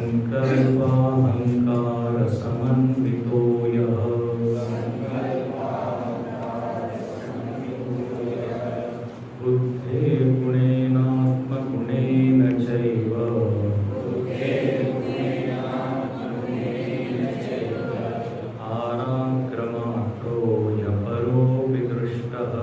संकल्पाहंकार समन्वितो यः बुद्धिर्गुणेनात्मगुणेन चैव आराग्रमात्रो ह्यपरोऽपि दृष्टः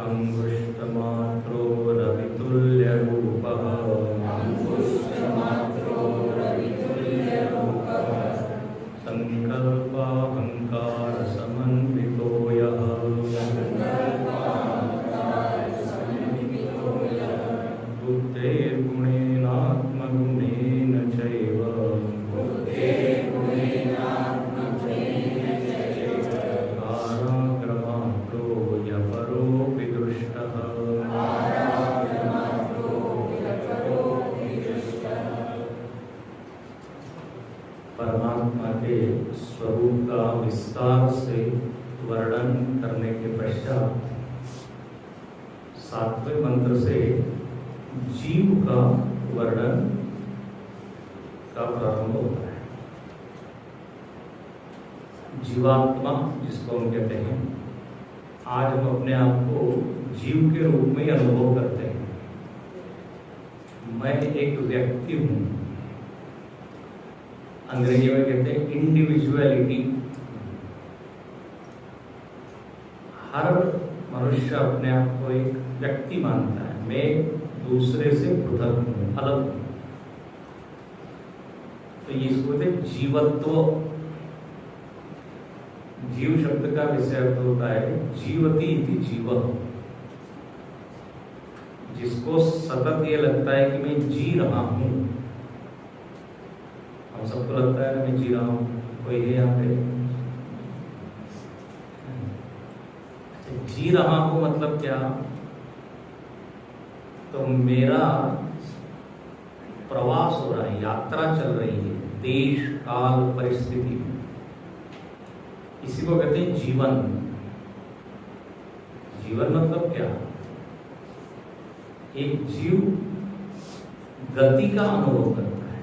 अंगुष्ठमात्रो रवितुल्यरूपः संकल्पाहंकार समन्वितो यः बुद्धिर्गुणेनात्मगुणेन चैव आराग्रमात्रो ह्यपरोऽपि दृष्टः। परमात्मा के स्वरूप का विस्तार से वर्णन करने के पश्चात 7वें मंत्र से जीव का वर्णन का प्रारंभ होता है। जीवात्मा जिसको हम कहते हैं, आज हम अपने आप को जीव के रूप में अनुभव करते हैं। मैं एक व्यक्ति हूं, अंग्रेजी में कहते हैं इंडिविजुअलिटी। हर मनुष्य अपने आप को एक व्यक्ति मानता है, मैं दूसरे से पृथक हूं, अलग हूं। तो ये इसको कहते हैं जीवत्व। जीव शब्द का विषय अर्थ होता है जीवति इति जीव, जिसको सतत ये लगता है कि मैं जी रहा हूं। हम सबको लगता है मैं जी रहा हूं, कोई है यहाँ पे? जी रहा हूं मतलब क्या? तो मेरा प्रवास हो रहा है, यात्रा चल रही है देश काल परिस्थिति में, इसी को कहते हैं जीवन। जीवन मतलब क्या? एक जीव गति का अनुभव करता है।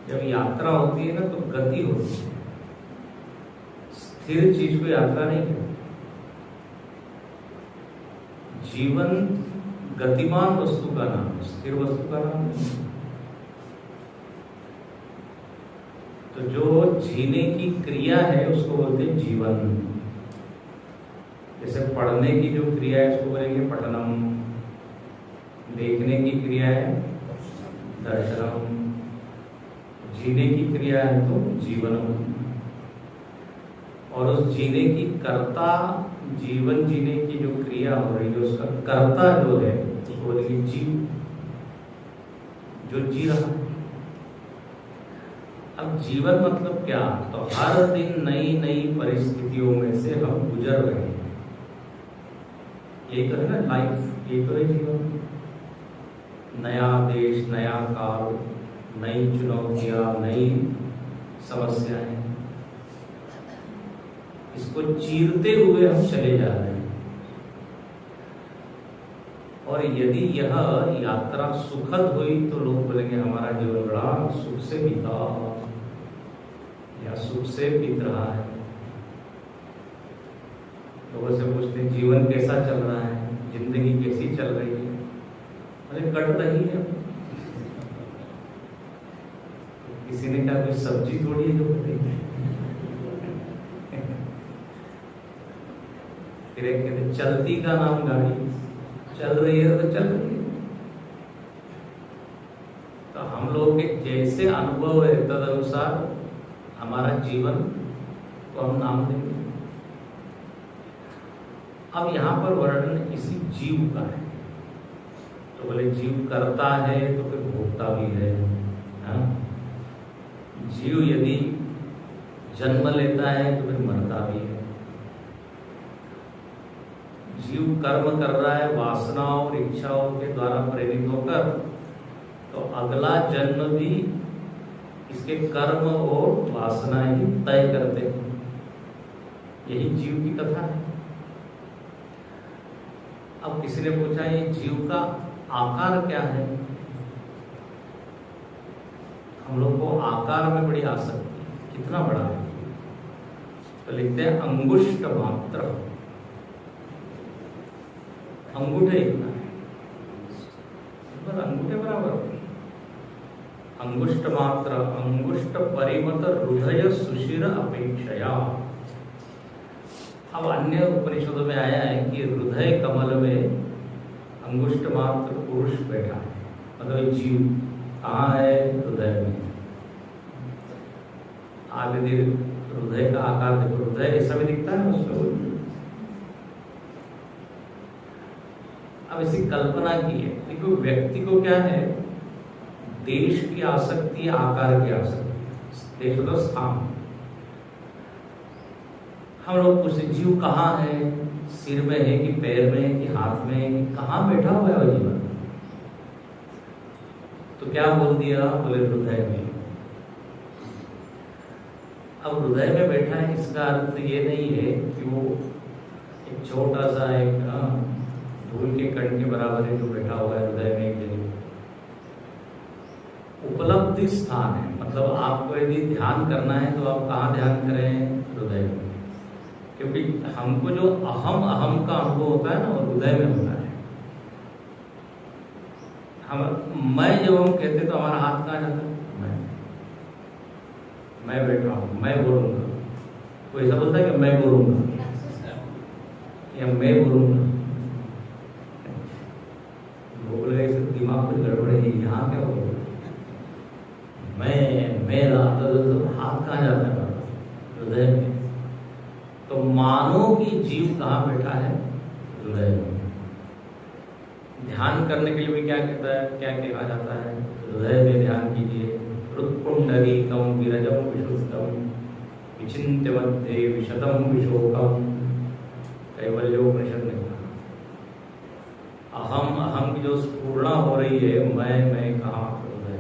जब यात्रा होती है ना तो गति होती है, स्थिर चीज को यात्रा नहीं कहते। जीवन गतिमान वस्तु का नाम है, स्थिर वस्तु का नाम नहीं। तो जो जीने की क्रिया है उसको बोलते हैं जीवन। जैसे पढ़ने की जो क्रिया है उसको बोलेंगे पठनम, देखने की क्रिया है दर्शनम, जीने की क्रिया है तो जीवनम। और उस जीने की कर्ता, जीवन जीने की जो क्रिया हो रही है उसका कर्ता जो है उसको बोलेंगे जीव, जो जी रहा है। अब जीवन मतलब क्या? तो हर दिन नई नई परिस्थितियों में से हम गुजर रहे हैं। यही तो है ना लाइफ, यही तो है जीवन। नया देश, नया काल, नई चुनौतियां, नई समस्याएं, इसको चीरते हुए हम चले जा रहे हैं। और यदि यह यात्रा सुखद हुई तो लोग बोलेंगे हमारा जीवन बड़ा सुख से बीता या सुख से बीत रहा है। लोगों से पूछते हैं जीवन कैसा चल रहा है, जिंदगी कैसी चल रही है? अरे कट रही है। किसी ने कहा कोई सब्जी थोड़ी है जो कट रही है। फिर एक कहते चलती का नाम गाड़ी, चल रही है तो चल रही है। तो हम लोग के जैसे अनुभव है तदनुसार हमारा जीवन को हम नाम देंगे। अब यहाँ पर वर्णन इसी जीव का है। तो बोले जीव करता है तो फिर भोगता भी है। हाँ? जीव यदि जन्म लेता है तो फिर मरता भी है। जीव कर्म कर रहा है वासनाओं और इच्छाओं के द्वारा प्रेरित होकर, तो अगला जन्म भी इसके कर्म और वासनाएं ही तय करते हैं। यही जीव की कथा है। अब किसी ने पूछा ये जीव का आकार क्या है? हम लोग को आकार में बड़ी आसक्ति है, कितना बड़ा है? तो लिखते हैं अंगुष्ठ मात्र, अंगूठे इतना है, बस अंगूठे बराबर। अंगुष्ठ मात्र, अंगुष्ठ परिमत हृदय सुशिर अपेक्षया। अब अन्य उपनिषदों में आया है कि हृदय कमल में अंगुष्ठ मात्र पुरुष बैठा है, मतलब जीव कहाँ है? हृदय में। आप यदि हृदय का आकार देखो, हृदय ऐसा भी दिखता है उसमें। अब इसी कल्पना की है, देखो व्यक्ति को क्या है? देश की आसक्ति, आकार की आसक्ति। देश मतलब स्थान। हम लोग पूछते जीव कहाँ है? सिर में है कि पैर में है कि हाथ में है कि कहाँ बैठा हुआ है वो जीवन? तो क्या बोल दिया? बोले हृदय में। अब हृदय में बैठा है, इसका अर्थ ये नहीं है कि वो एक छोटा सा एक धूल के कण के बराबर है जो बैठा हुआ है हृदय में एक जगह। उपलब्धि स्थान है, मतलब आपको यदि ध्यान करना है तो आप कहाँ ध्यान करें? हृदय में। क्योंकि हमको जो अहम अहम का अनुभव होता है ना, वो हृदय में होता है। हम मैं जब हम कहते तो हमारा हाथ कहाँ जाता है? मैं बैठ रहा हूँ, मैं बोलूँगा। कोई ऐसा बोलता है कि मैं बोलूँगा या मैं बोलूँगा? बोल रहे दिमाग में गड़बड़ है, यहाँ क्या बोल? मैं मेरा तो हाथ कहाँ जाता है? हृदय में। तो मानो कि जीव कहाँ बैठा है? हृदय में। ध्यान करने के लिए भी क्या कहता है, क्या कहा जाता है? हृदय में ध्यान कीजिए। हृत्पुंडरीकं विरजं विशुद्धं विचिन्त्य मध्ये विशतं विशोकं। कैवल्योपनिषद ने कहा अहम अहम की जो स्फुरणा हो रही है, मैं कहाँ? हृदय।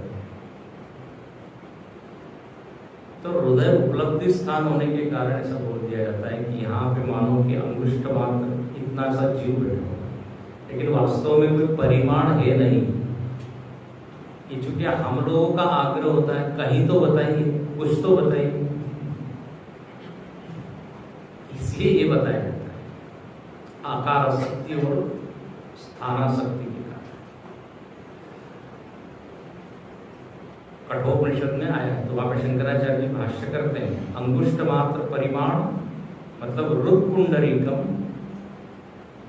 तो हृदय उपलब्धि स्थान होने के कारण ऐसा बोल दिया जाता है कि यहाँ पे मानो कि अंगुष्ठ मात्र इतना सा जीव बैठा हो, लेकिन वास्तव में कोई परिमाण है नहीं। ये चूंकि हम लोगों का आग्रह होता है, कहीं तो बताइए, कुछ तो बताइए, इसलिए ये बताया जाता है आकार आसक्ति और स्थानासक्ति के कारण। कठोपनिषद में आया है, तो वहां पे शंकराचार्य जी भाष्य करते हैं अंगुष्ठ मात्र परिमाण मतलब हृत्पुंडरीकम,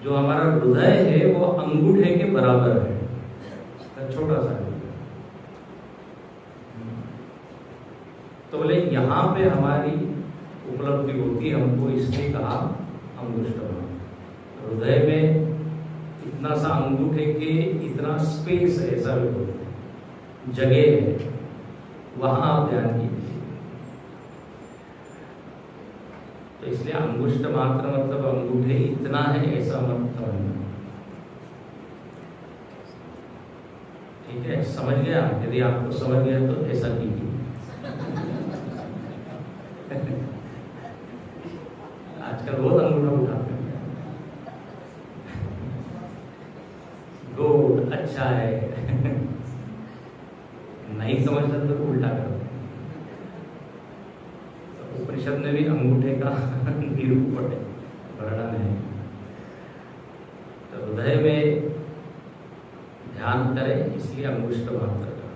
जो हमारा हृदय है वो अंगूठे के बराबर है, छोटा सा है। तो बोले यहाँ पे हमारी उपलब्धि होती, हमको इसलिए कहा अंगुष्ठ मात्र। हृदय में इतना सा अंगूठे के इतना स्पेस है, ऐसा भी बोलते हैं, जगह है, वहां आप ध्यान कीजिए। तो इसलिए अंगुष्ठ मात्र मतलब अंगूठे इतना है, ऐसा मत समझना। ठीक है, समझ गया? यदि आपको समझ गया तो ऐसा कीजिए। आजकल बहुत अंगूठा उठाते हैं, गुड, अच्छा है। नहीं समझते तो उल्टा करते हैं। तो उपनिषद में भी अंगूठे का निरूपण है, वर्णन है। तो हृदय में ध्यान करें, इसलिए अंगुष्ठ मात्र का।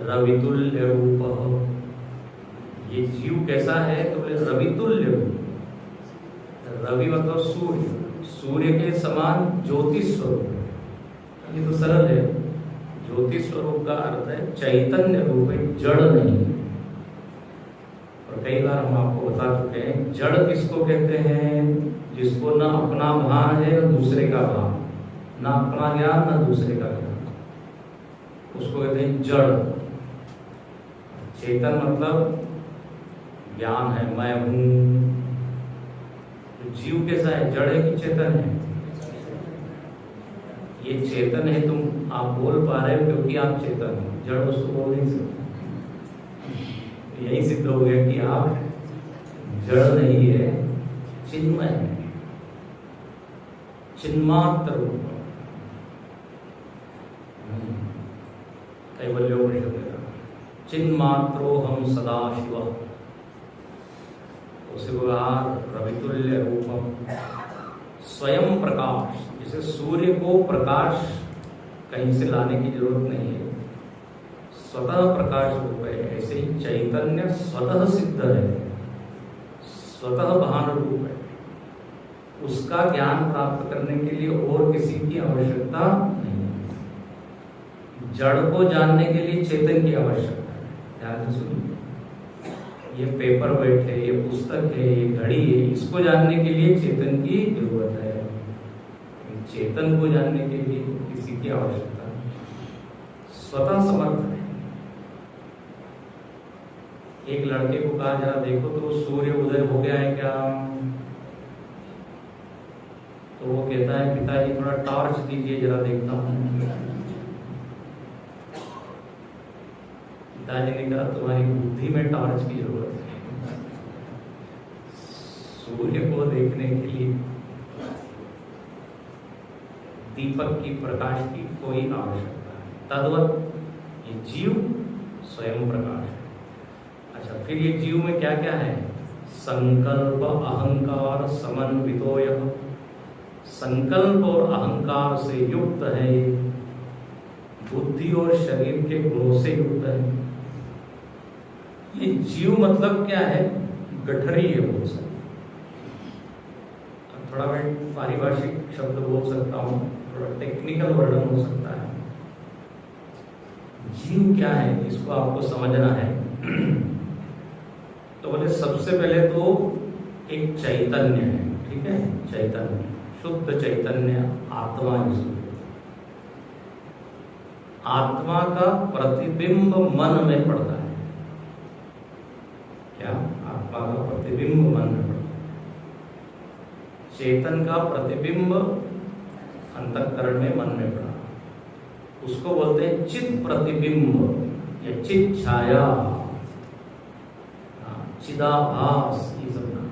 रवितुल्य रूप, ये जीव कैसा है? तो बोले रवितुल्य रूप। रवि मतलब सूर्य, सूर्य के समान ज्योति स्वरूप। ये तो सरल है। ज्योति स्वरूप का अर्थ है चैतन्य रूप है, जड़ नहीं है। और कई बार हम आपको बता चुके हैं जड़ किसको कहते हैं? जिसको ना अपना भान है ना दूसरे का भान, ना अपना ज्ञान ना दूसरे का ज्ञान, उसको कहते हैं जड़। चेतन मतलब ज्ञान है, मैं हूं। तो जीव कैसा है? जड़ है कि चेतन है? ये चेतन है, तुम आप बोल पा रहे हो क्योंकि आप चेतन हो, जड़ उसको बोल नहीं सकते। यही सिद्ध हो गया कि आप जड़ नहीं है, चिन्मय है। चिन्मात्र रूप, कैवल्योपनिषद में चिन्मात्रो हम सदा शिव, उसी प्रकार रवितुल्य रूपम, स्वयं प्रकाश, जैसे सूर्य को प्रकाश कहीं से लाने की जरूरत नहीं है, स्वतः प्रकाश रूप है, ऐसे ही चैतन्य स्वतः सिद्ध है, स्वतः भान रूप है, उसका ज्ञान प्राप्त करने के लिए और किसी की आवश्यकता नहीं है। जड़ को जानने के लिए चेतन की आवश्यकता है। ध्यान से सुनिए, ये पेपर वेट है, ये पुस्तक है, ये घड़ी है, इसको जानने के लिए चेतन की जरूरत है। चेतन को जानने के लिए किसी की आवश्यकता नहीं, स्वतः समर्थ है। एक लड़के को कहा जरा देखो तो सूर्य उदय हो गया है क्या, तो वो कहता है पिताजी थोड़ा टॉर्च दीजिए जरा देखता हूँ। पिताजी ने कहा तुम्हारी बुद्धि में टॉर्च की जरूरत है, सूर्य को देखने के लिए दीपक की प्रकाश की कोई आवश्यकता नहीं। तद्वत ये जीव स्वयं प्रकाश है। अच्छा, फिर ये जीव में क्या क्या है? संकल्प अहंकार समन्वितो यः, संकल्प और अहंकार से युक्त है, बुद्धि और शरीर के गुणों से युक्त है। ये जीव मतलब क्या है? गठरी है बोल सकते, थोड़ा मैं पारिभाषिक शब्द बोल सकता हूँ, थोड़ा टेक्निकल वर्णन हो सकता है। जीव क्या है इसको आपको समझना है। तो बोले सबसे पहले तो एक चैतन्य है, ठीक है, चैतन्य, शुद्ध चैतन्य, आत्मा जिसको, आत्मा का प्रतिबिंब मन में पड़ता है। क्या? आत्मा का प्रतिबिंब मन में पड़ता है। चेतन का प्रतिबिंब अंतःकरण में, मन में पड़ा, उसको बोलते हैं चित प्रतिबिंब या चित छाया, चिदाभास, ये सब नाम।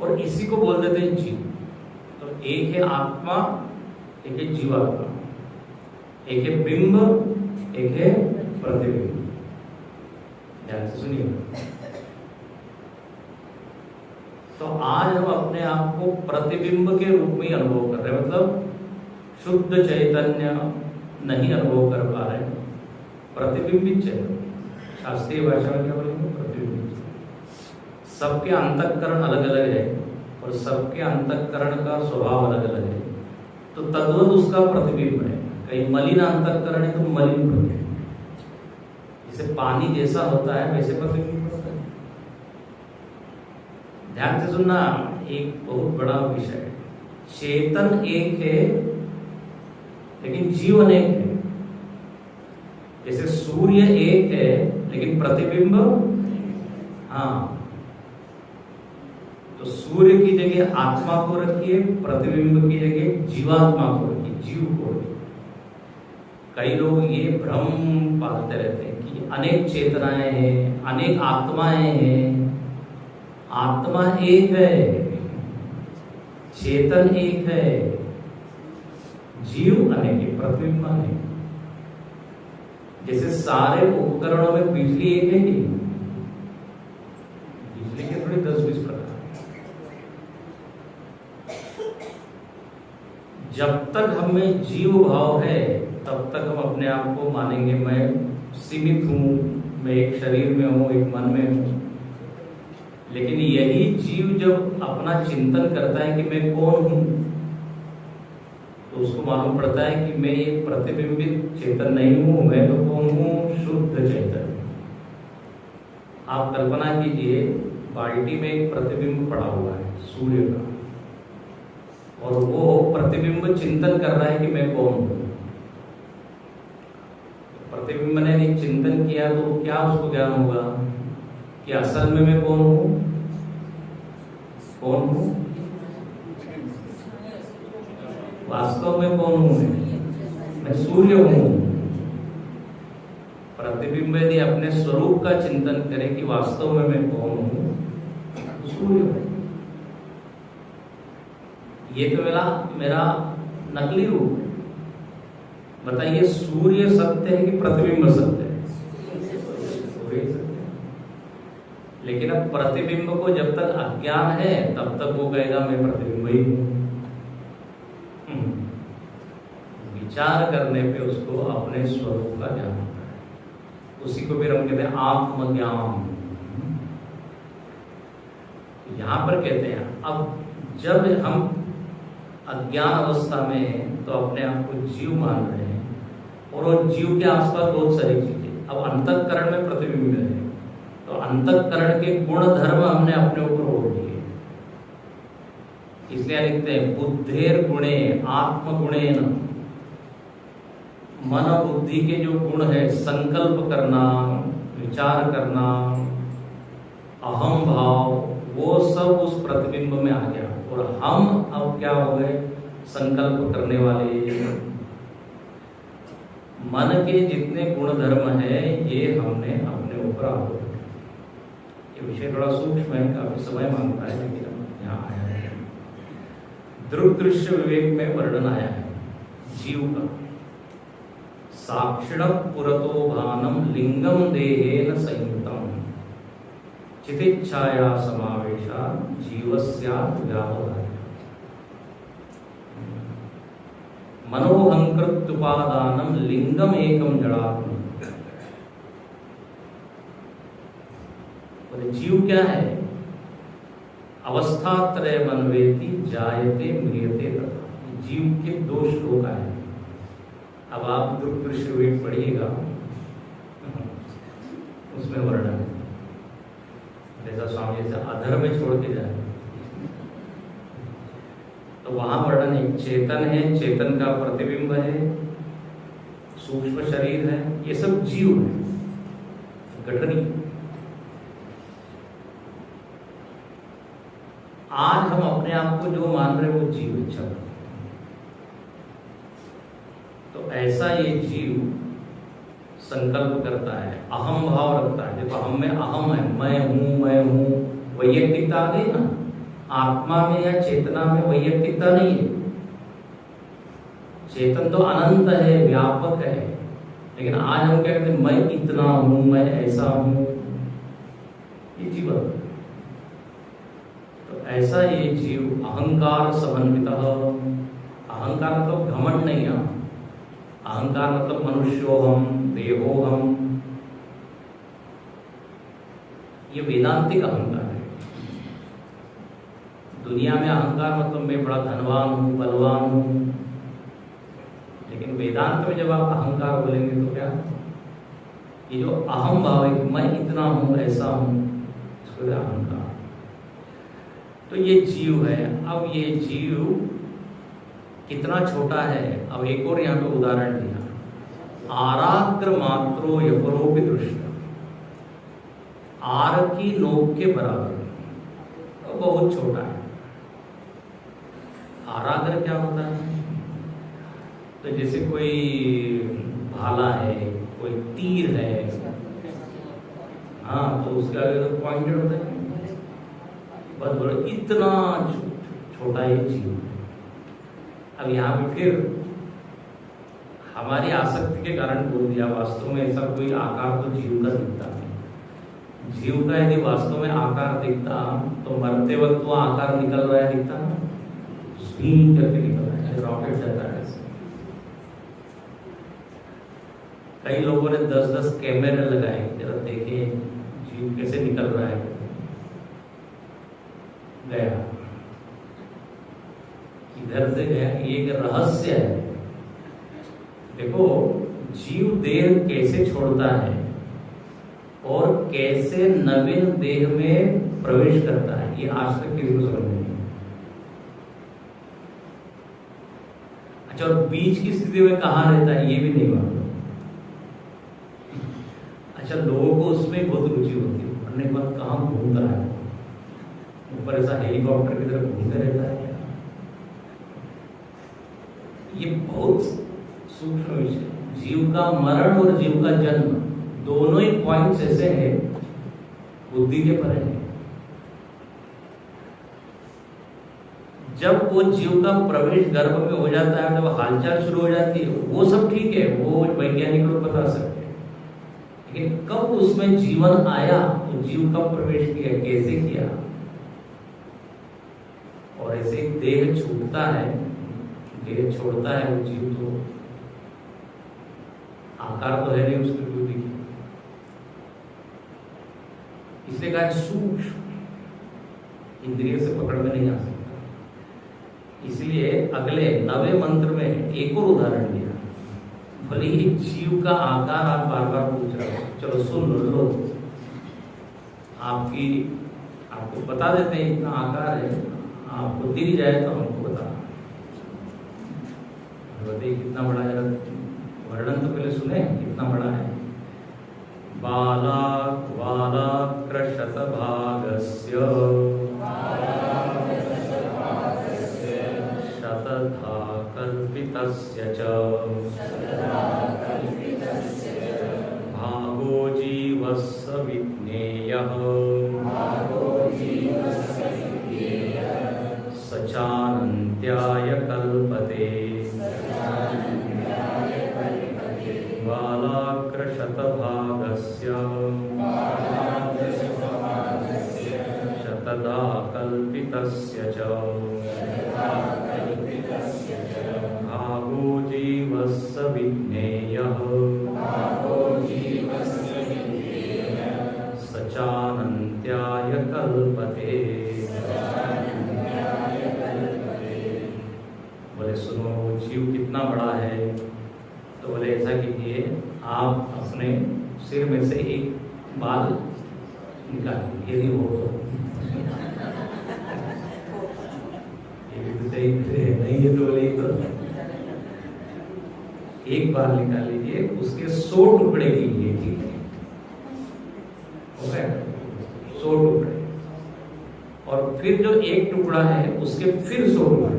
और इसी को बोल देते हैं जीव। तो एक है आत्मा, एक है जीवात्मा, एक है बिंब, एक है प्रतिबिंब। ध्यान से सुनिए। तो आज हम अपने आप को प्रतिबिंब के रूप में अनुभव कर रहे हैं, मतलब शुद्ध चैतन्य नहीं अनुभव कर पा रहे, प्रतिबिंबित चैतन्य। शास्त्रीय भाषा में क्या बोलेंगे? प्रतिबिंबित। सबके अंतःकरण अलग अलग है और सबके अंतःकरण का स्वभाव अलग अलग है, तो तद्वत उसका प्रतिबिंब है। कहीं मलिन अंतःकरण है तो मलिन प्रतिबिंब, जैसे पानी जैसा होता है वैसे प्रतिबिंब होता है। ध्यान से सुनना, एक बहुत बड़ा विषय है। चेतन एक है लेकिन जीव अनेक है। जैसे सूर्य एक है लेकिन प्रतिबिंब, हाँ, तो सूर्य की जगह आत्मा को रखिए, प्रतिबिंब की जगह जीवात्मा को रखिए, जीव को रखिए। कई लोग ये भ्रम पालते रहते हैं कि अनेक चेतनाएं हैं, अनेक आत्माएं हैं। आत्मा एक है, चेतन एक है, जीव अनेक है, प्रतिबिंब अनेक। जैसे सारे उपकरणों में बिजली एक है कि बिजली के थोड़ी 10-20 प्रकार। जब तक हमें जीव भाव है तब तक हम अपने आप को मानेंगे मैं सीमित हूं, मैं एक शरीर में हूं, एक मन में हूं। लेकिन यही जीव जब अपना चिंतन करता है कि मैं कौन हूं, तो उसको मालूम पड़ता है कि मैं एक प्रतिबिंबित चेतन नहीं हूं, मैं तो कौन हूं? शुद्ध चैतन्य। आप कल्पना कीजिए, बाल्टी में एक प्रतिबिंब पड़ा हुआ है सूर्य का, और वो प्रतिबिंब चिंतन कर रहा है कि मैं कौन हूं। प्रतिबिंब ने चिंतन किया तो क्या उसको ज्ञान होगा कि असल में मैं कौन हूं? कौन हूं? वास्तव में कौन हूं? मैं सूर्य हूं। प्रतिबिंब यदि अपने स्वरूप का चिंतन करे कि वास्तव में मैं कौन हूं, सूर्य हूं। ये तो मेरा नकली रूप है। बताइए, सूर्य सत्य है कि प्रतिबिंब सत्य है? सूर्य सत्य है। लेकिन अब प्रतिबिंब को जब तक अज्ञान है तब तक वो कहेगा मैं प्रतिबिंब ही हूं। विचार करने पे उसको अपने स्वरूप का ज्ञान होता है। उसी को फिर हम कहते हैं आत्मज्ञान। यहां पर कहते हैं अब जब हम अज्ञान अवस्था में हैं तो अपने आप को जीव मान रहे हैं, और वो जीव के आसपास बहुत सारी चीजें। अब अंतःकरण में प्रतिबिंब है, तो अंतःकरण के गुण धर्म हमने अपने ऊपर ओढ़ लिए। इसलिए लिखते हैं बुद्धेर गुणे आत्मगुणेन। मन बुद्धि के जो गुण है, संकल्प करना, विचार करना, अहम भाव, वो सब उस प्रतिबिंब में आ गया। और हम अब क्या हो गए? संकल्प करने वाले। मन के जितने गुण धर्म है ये हमने अपने ऊपर आरोप किया। ये विषय थोड़ा सूक्ष्म है, काफी समय मांगता है, लेकिन हम यहाँ आया है। दृग दृश्य विवेक में वर्णन आया है जीव का। साक्षिण पुरतो भानम लिंगम देहेन संयुतम चितिच्छाया समावेशा जीवस्यात् व्यावहारिक। मनोहंकृत्युपादानम लिंगम एकम जड़ात्म। जीव क्या है? अवस्थात्रय मनवेति जायते म्रियते तथा। जीव के दो श्लोक आए। अब आप दृग दृश्य विवेक पढ़िएगा, उसमें वर्णन है। जैसा स्वामी जैसा अधर में छोड़ के जाए तो वहां वर्णन है। चेतन है, चेतन का प्रतिबिंब है, सूक्ष्म शरीर है, ये सब जीव है, गठरी। आज हम अपने आप को जो मान रहे हैं वो जीव है। चलो, तो ऐसा ये जीव संकल्प करता है, अहम भाव रखता है। देखो, हम में अहम है, मैं हूं। वैयक्तिकता आ गई ना। आत्मा में या चेतना में वैयक्तिकता नहीं है। चेतन तो अनंत है, व्यापक है। लेकिन आज हम क्या कहते हैं? मैं इतना हूं, मैं ऐसा हूं। ये जीवन। तो ऐसा ये जीव अहंकार समन्वित। अहंकार मतलब घमंड नहीं है। अहंकार मतलब मनुष्योहम, देहोहम, ये वेदांतिक अहंकार है। दुनिया में अहंकार मतलब मैं बड़ा धनवान हूं, बलवान हूं। लेकिन वेदांत में जब आप अहंकार बोलेंगे तो क्या? ये जो अहम भाव है कि मैं इतना हूं, ऐसा हूं, इसको अहंकार। तो ये जीव है। अब ये जीव कितना छोटा है? अब एक और यहाँ पे उदाहरण दिया। आराग्र मात्रो यपरोपि दृष्ट। आर की नोक के बराबर, तो बहुत छोटा है। आराग्र क्या होता है? तो जैसे कोई भाला है, कोई तीर है, हाँ, तो उसका पॉइंटेड होता है, बहुत बड़ा, इतना छोटा ये जीव है। अब यहाँ पे फिर हमारी आसक्ति के कारण बोल दिया। वास्तव में ऐसा कोई आकार तो जीव का दिखता नहीं। जीव का यदि वास्तव में आकार दिखता तो मरते वक्त वो आकार निकल रहा है दिखता ना, स्पीन करके निकल रहा है, रॉकेट जाता है। कई लोगों ने 10-10 कैमरे लगाए, जरा देखे जीव कैसे निकल रहा है। गया, इधर से गया। ये एक रहस्य है। देखो, जीव देह कैसे छोड़ता है और कैसे नवीन देह में प्रवेश करता है, ये आज तक किसी को समझ नहीं है। अच्छा, और बीच की स्थिति में कहाँ रहता है ये भी नहीं मालूम। अच्छा, लोगों को उसमें बहुत रुचि होती है, पढ़ने के बाद कहाँ घूमता है, ऊपर ऐसा हेलीकॉप्टर की तरह घूमते रहता है। ये बहुत सूक्ष्म विषय। जीव का मरण और जीव का जन्म दोनों ही पॉइंट्स ऐसे हैं, बुद्धि के परे हैं। जब वो जीव का प्रवेश गर्भ में हो जाता है, जब हालचाल शुरू हो जाती है, वो सब ठीक है, वो वैज्ञानिक लोग बता सकते हैं। लेकिन कब उसमें जीवन आया, वो जीव कब प्रवेश किया, कैसे किया, और ऐसे देह छूटता है, देह छोड़ता है वो जीव, तो आकार तो है नहीं उसकी बुद्धि की, इसलिए कहा सूक्ष्म, इंद्रिय से पकड़ में नहीं आ सकता। इसलिए अगले 9वें मंत्र में एक और उदाहरण दिया। भले ही जीव का आकार आप बार बार पूछ रहे हो, चलो सुन लो, आपको बता देते हैं इतना आकार है, आपको दिख जाए तो हमको बता, बताइए कितना बड़ा है, वर्णन तो पहले सुने कितना बड़ा है। बालाकृशत भागस्य शतधा कल्पितस्य च भागो जीवस्य विज्ञेयः सचानन्त्याय कल्पते। बालाकृशतभागस्य शतधा कल्पितस्य च भागो जीवस्य विज्ञेयः सचानन्त्याय कल्पते। बोले सुनो, जीव कितना बड़ा है, तो बोले ऐसा कीजिए, आप अपने सिर में से एक बाल निकालिए, यदि हो तो, ये भी तो चाहिए, नहीं है तो बोले तो एक बाल निकाल लीजिए, उसके 100 टुकड़े कीजिए, ठीक है, हो गया 100 टुकड़े, और फिर जो एक टुकड़ा है उसके फिर 100 टुकड़े,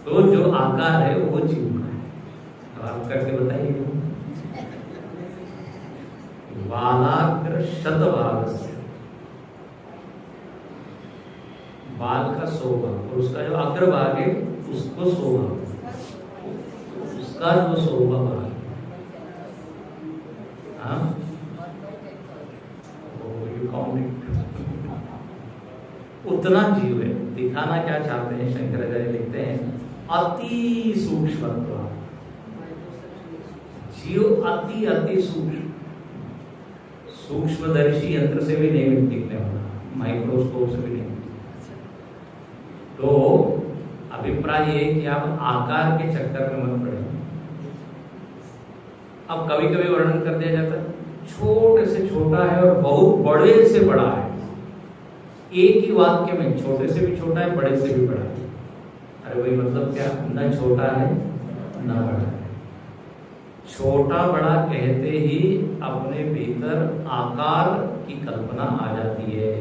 तो जो आकार है वो जीव का है। अब आप करके बताइए। बालाकृशतभागस्य, बाल का 100 भाग, और उसका जो अग्रभाग है उसको 100 भाग, उसका जो 100 भाग, हाँ, यू काउंट इट, उतना जीव है। दिखाना क्या चाहते हैं, शंकराचार्य लिखते हैं अति सूक्ष्म, जीव अति सूक्ष्म, सूक्ष्मदर्शी यंत्र से भी नहीं दिखने वाला, माइक्रोस्कोप से भी नहीं। तो अभिप्राय ये कि आप आकार के चक्कर में मत पड़े। अब कभी कभी वर्णन कर दिया जाता है छोटे से छोटा है और बहुत बड़े से बड़ा है, एक ही वाक्य में छोटे से भी छोटा है, बड़े से भी बड़ा है। अरे वही मतलब क्या, न छोटा है न बड़ा है। छोटा बड़ा कहते ही अपने भीतर आकार की कल्पना आ जाती है।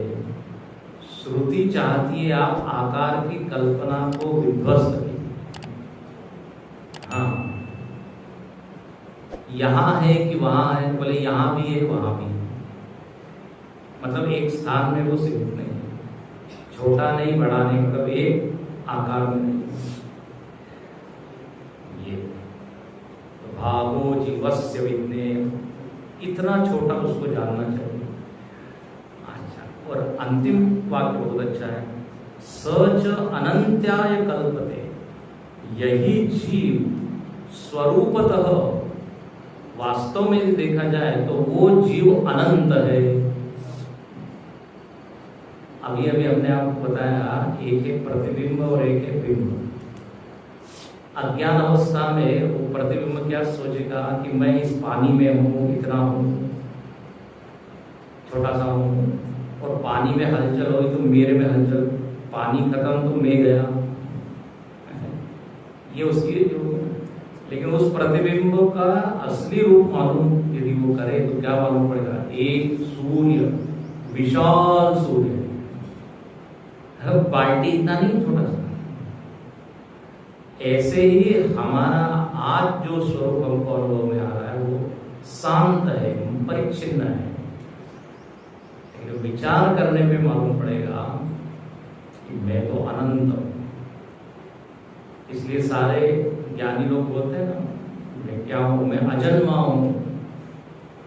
श्रुति चाहती है आप आकार की कल्पना को विध्वस्त कीजिए। हाँ, यहाँ है कि वहां है, बोले यहाँ भी है वहां भी है, मतलब एक स्थान में वो सीमित नहीं है, छोटा नहीं बड़ा नहीं, मतलब एक आकार में नहीं। ये तो भागो जीवस्य विज्ञेय, इतना छोटा उसको जानना चाहिए। अच्छा, और अंतिम वाक्य बहुत अच्छा है, सच अनंत्याय कल्पते, यही जीव स्वरूपतः, वास्तव में देखा जाए तो वो जीव अनंत है। अभी हमने आपको बताया एक है प्रतिबिंब और एक है बिंब। अज्ञान अवस्था में वो प्रतिबिंब क्या सोचेगा कि मैं इस पानी में हूँ, इतना हूँ, छोटा सा हूँ, और पानी में हलचल हुई तो मेरे में हलचल, पानी खत्म तो मैं गया, ये उसकी जो। लेकिन उस प्रतिबिंब का असली रूप मालूम यदि वो करे तो क्या मालूम पड़ेगा, एक सूर्य, विशाल सूर्य, बाल्टी इतना नहीं, छोटा सा। ऐसे ही हमारा आज जो स्वरूप हमको अनुभव में आ रहा है वो शांत है, परिच्छिन्न है। लेकिन विचार करने पे मालूम पड़ेगा कि मैं तो अनंत हूँ। इसलिए सारे ज्ञानी लोग बोलते हैं ना, मैं क्या हूँ, मैं अजन्मा हूँ,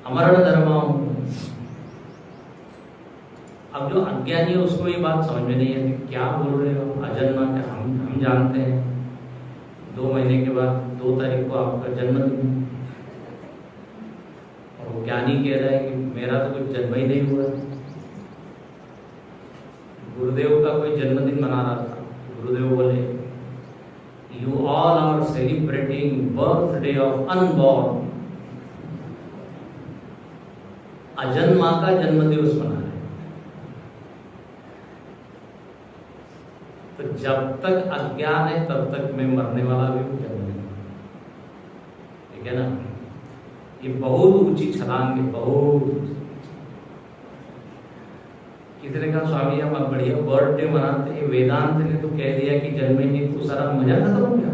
अमरण धर्मा हूँ। अब जो अज्ञानी है उसको ये बात समझ में नहीं आती, क्या बोल रहे हो, अजन्मा क्या, हम जानते हैं 2 महीने के बाद 2 तारीख को आपका जन्मदिन है, और वो ज्ञानी कह रहा है कि मेरा तो कुछ जन्म ही नहीं हुआ। गुरुदेव का कोई जन्मदिन मना रहा था, गुरुदेव बोले you all are celebrating birthday of unborn, अजन्मा का जन्मदिवस मना रहे। तो जब तक अज्ञान है तब तक मैं मरने वाला भी हूँ, जन्म नहीं, ठीक है ना। ये बहुत ऊंची छलांग है, बहुत। किसी ने कहा स्वामी हम बढ़िया बर्थडे मनाते हैं, वेदांत ने तो कह दिया कि जन्म ही नहीं, तो सारा मजा खत्म हो गया।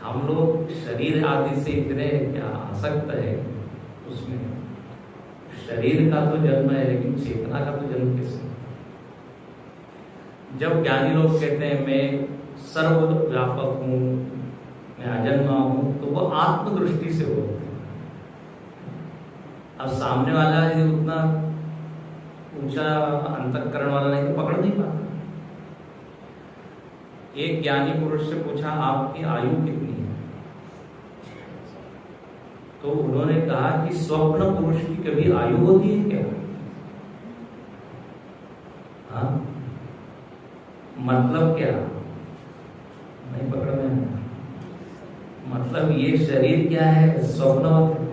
हम लोग शरीर आदि से इतने क्या आसक्त है उसमें, शरीर का तो जन्म है लेकिन चेतना का तो जन्म कैसे। जब ज्ञानी लोग कहते हैं मैं सर्वव्यापक हूँ, मैं अजन्मा हूँ, तो वो आत्मदृष्टि से बोलते हैं। अब सामने वाला यदि उतना ऊंचा अंतःकरण वाला नहीं तो पकड़ नहीं पाता। एक ज्ञानी पुरुष से पूछा आपकी आयु कितनी है, तो उन्होंने कहा कि स्वप्न पुरुष की कभी आयु होती है क्या? हाँ, मतलब क्या, नहीं पकड़ में आया। मतलब ये शरीर क्या है, स्वप्नवत है।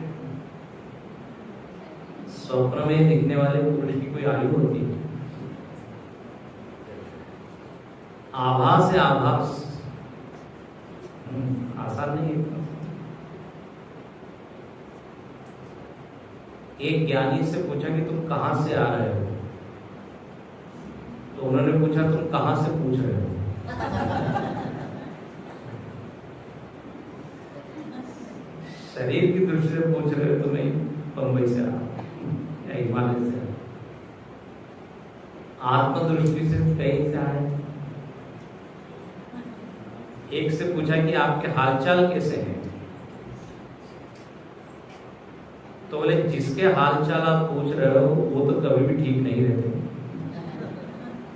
स्वप्न में दिखने वाले पुरुष की कोई आयु होती है? आभास है, आभास, आसान नहीं है। एक ज्ञानी से पूछा कि तुम कहां से आ रहे हो, तो उन्होंने पूछा तुम कहां से पूछ रहे हो। शरीर की दृष्टि से पूछ रहे हो तो नहीं बंबई से आ या हिमालय से, आत्मदृष्टि से कहीं से आए। एक से पूछा कि आपके हालचाल कैसे हैं, तो बोले जिसके हालचाल आप पूछ रहे हो वो तो कभी भी ठीक नहीं रहते,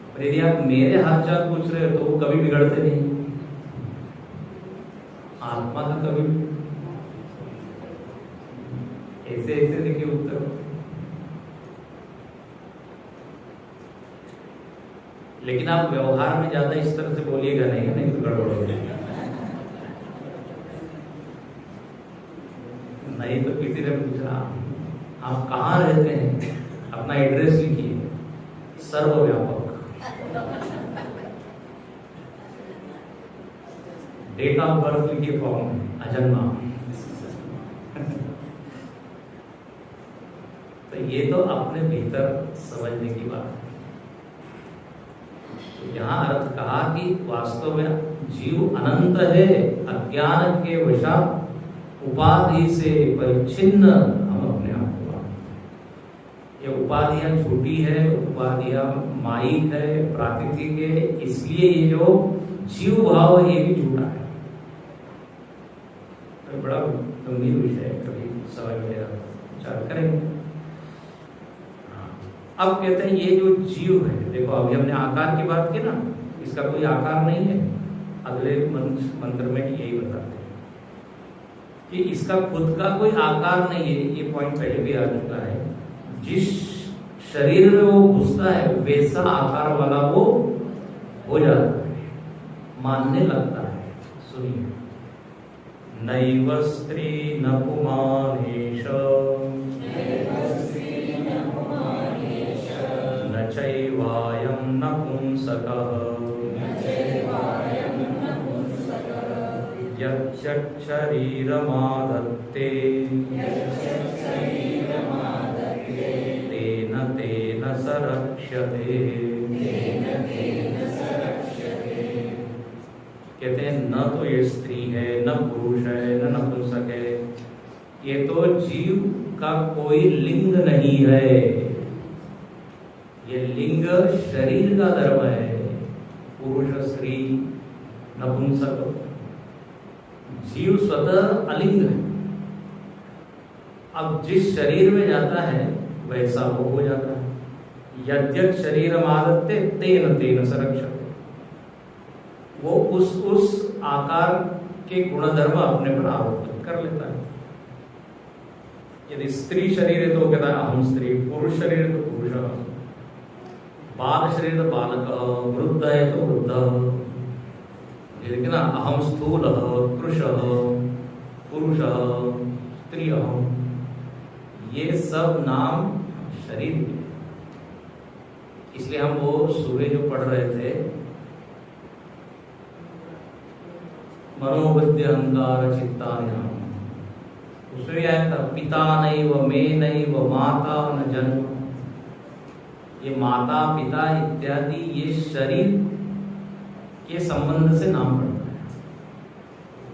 और यदि आप मेरे हालचाल पूछ रहे हो तो वो कभी बिगड़ते नहीं। आत्मा का कभी ऐसे ऐसे देखिए उत्तर। लेकिन आप व्यवहार में ज्यादा इस तरह से बोलिएगा नहीं तो गड़बड़ हो जाएगा। नहीं तो किसी ने पूछा आप कहाँ रहते हैं, अपना एड्रेस लिखिए, सर्वव्यापक, डेट ऑफ बर्थ लिखिए फॉर्म में, अजन्मा। तो ये तो अपने भीतर समझने की बात है। तो यहाँ अर्थ कहा कि वास्तव में जीव अनंत है, अज्ञान के वशात उपाधि से परिच्छिन्न हम अपने आप को मानते हैं। ये उपाधियां झूठी है, उपाधियां माइक है, प्राकृतिक है, इसलिए ये जो जीव भाव है ये भी झूठा है। तो बड़ा गंभीर विषय है, कभी समझ में विचार करेंगे। अब कहते हैं ये जो जीव है, देखो अभी हमने आकार की बात की ना, इसका कोई आकार नहीं है। अगले मंत्र में यही बताते हैं कि इसका खुद का कोई आकार नहीं है। ये पॉइंट पहले भी आ चुका है। जिस शरीर में वो घुसता है वैसा आकार वाला वो हो जाता है, मानने लगता है। सुनिए, नैव स्त्री न पुमानेश न चैवायं नपुंसकः यच्चरीरमादत्ते तेन तेन स रक्ष्यते। कहते हैं न तो ये स्त्री है, न पुरुष है, न नपुंसक है, ये तो जीव का कोई लिंग नहीं है। भयंकर शरीर का धर्म है, पुरुष स्त्री नपुंसक। जीव स्वतः अलिंग है। अब जिस शरीर में जाता है वैसा वो हो जाता है। यद्यत् शरीरम आदत्ते तेन तेन संरक्षते। वो उस आकार के गुणधर्म अपने पर आरोपित कर लेता है। यदि स्त्री शरीर है तो कहता है अहम स्त्री, पुरुष शरीर है तो पुरुष, बाल शरीर तो बालक, वृद्ध है तो वृद्ध, लेकिन अहम स्थूल कृश पुरुष स्त्री अहम, ये सब नाम शरीर के। इसलिए हम वो सूर्य जो पढ़ रहे थे, मनोबुद्धि अहंकार चित्तान्यहम, उसमें आया था पिता नहीं व मैं नहीं व माता न जन्म। ये माता पिता इत्यादि ये शरीर के संबंध से नाम पड़ता है।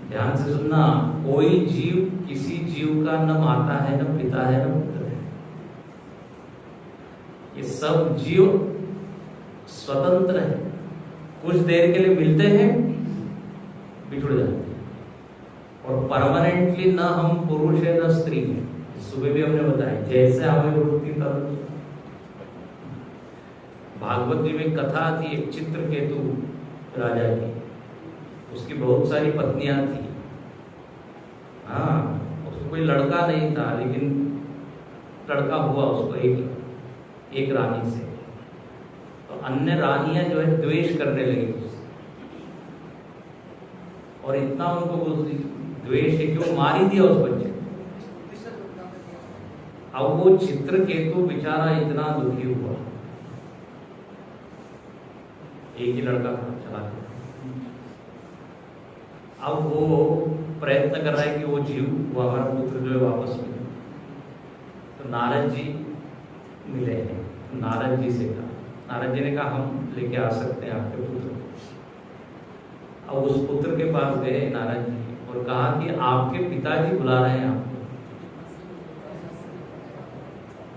ध्यान से सुनना, कोई जीव किसी जीव का न माता है न पिता है न पुत्र है। ये सब जीव स्वतंत्र है, कुछ देर के लिए मिलते हैं, बिछुड़ जाते हैं, और परमानेंटली न हम पुरुष है न स्त्री है। सुबह भी हमने बताया जैसे हमें वृत्ति तब। भागवत जी में कथा थी एक चित्रकेतु राजा की, उसकी बहुत सारी पत्नियां थी। हाँ, उसको कोई लड़का नहीं था, लेकिन लड़का हुआ उसको एक रानी से। तो अन्य रानियां जो है द्वेष करने लगी उससे, और इतना उनको द्वेष है कि वो मार ही दिया उस बच्चे। अब वो चित्रकेतु बेचारा इतना दुखी हुआ, एक ही लड़का था, चला गया। अब वो प्रयत्न कर रहा है कि वो जीव, वो हमारा पुत्र जो है वापस मिले। तो नारद जी मिले हैं। नारद जी से कहा, नारद जी ने कहा हम लेके आ सकते हैं आपके पुत्र को। अब उस पुत्र के पास गए नारद जी और कहा कि आपके पिताजी बुला रहे हैं आपको।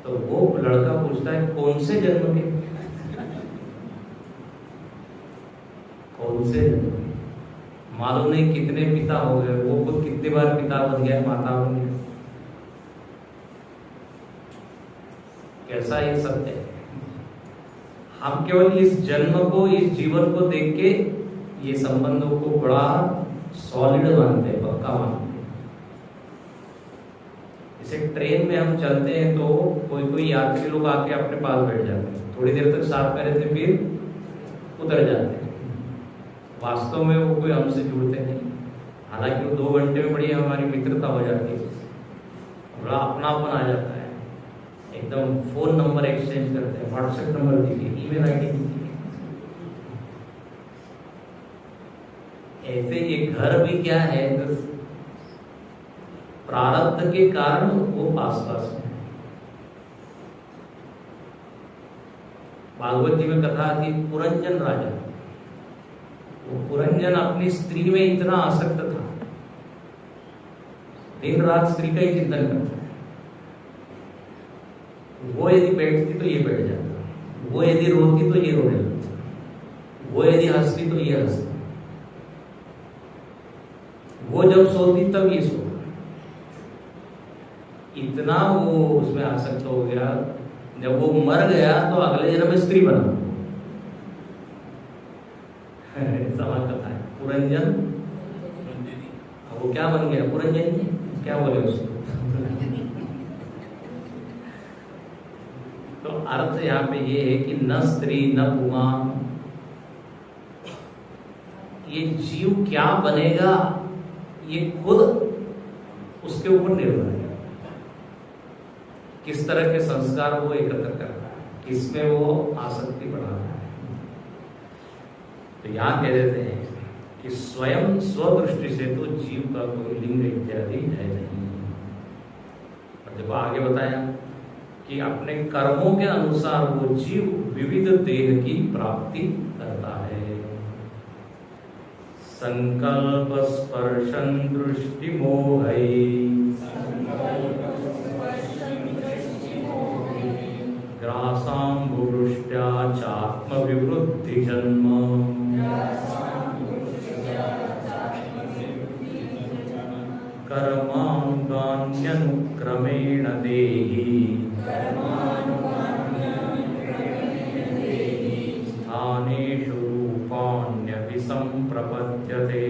तो वो लड़का पूछता है कौन से जन्म के, कौन से जन्म के? मालूम नहीं कितने पिता हो गए, वो खुद कितनी बार पिता बन गया, माता बन गया। कैसा ये सत्य है। हम केवल इस जन्म को, इस जीवन को देख के ये संबंधों को बड़ा सॉलिड मानते हैं, पक्का मानते हैं। जैसे ट्रेन में हम चलते हैं तो कोई कोई यात्री लोग आके अपने पास बैठ जाते हैं, थोड़ी देर तक साथ में रहते, फिर उतर जाते हैं। वास्तव में वो कोई हमसे जुड़ते नहीं, हालांकि वो 2 घंटे में बड़ी हमारी मित्रता हो जाती है, बड़ा अपनापन आ जाता है। एकदम फोन नंबर एक्सचेंज करते हैं, व्हाट्सएप नंबर दीजिए, ईमेल आईडी दीजिए। ऐसे ये घर भी क्या है, प्रारब्ध के कारण वो पास पास में है। भागवत जी में कथा थी पुरंजन राजा। वो पुरंजन अपनी स्त्री में इतना आसक्त था, दिन रात स्त्री का ही चिंतन करता है। वो यदि बैठती तो ये बैठ जाता, वो यदि रोती तो ये रोने लगता, वो यदि हंसती तो ये हंसता, वो जब सोती तब ये सोता। इतना वो उसमें आसक्त हो गया, जब वो मर गया तो अगले जन्म में स्त्री बना। सवाल कथा है पुरंजन, वो क्या बन गया? पुरंजन, क्या बोले उसको? तो अर्थ यहाँ पे ये है कि न स्त्री न पुमान, ये जीव क्या बनेगा ये खुद उसके ऊपर निर्भर है। किस तरह के संस्कार वो एकत्र कर रहा है, किसमें वो आसक्ति बढ़ा रहा है। तो यहाँ कह देते हैं कि स्वयं स्वदृष्टि से तो जीव का कोई लिंग इत्यादि है नहीं। और देखो आगे बताया कि अपने कर्मों के अनुसार वो जीव विविध देह की प्राप्ति करता है। संकल्प स्पर्शन दृष्टि मोहै ग्रासाम्बुवृष्ट्या चा आत्मविवृद्धि जन्म कर्मानुगान्यनुक्रमेण देहि स्थानेषु रूपाण्यभिसम्प्रपद्यते।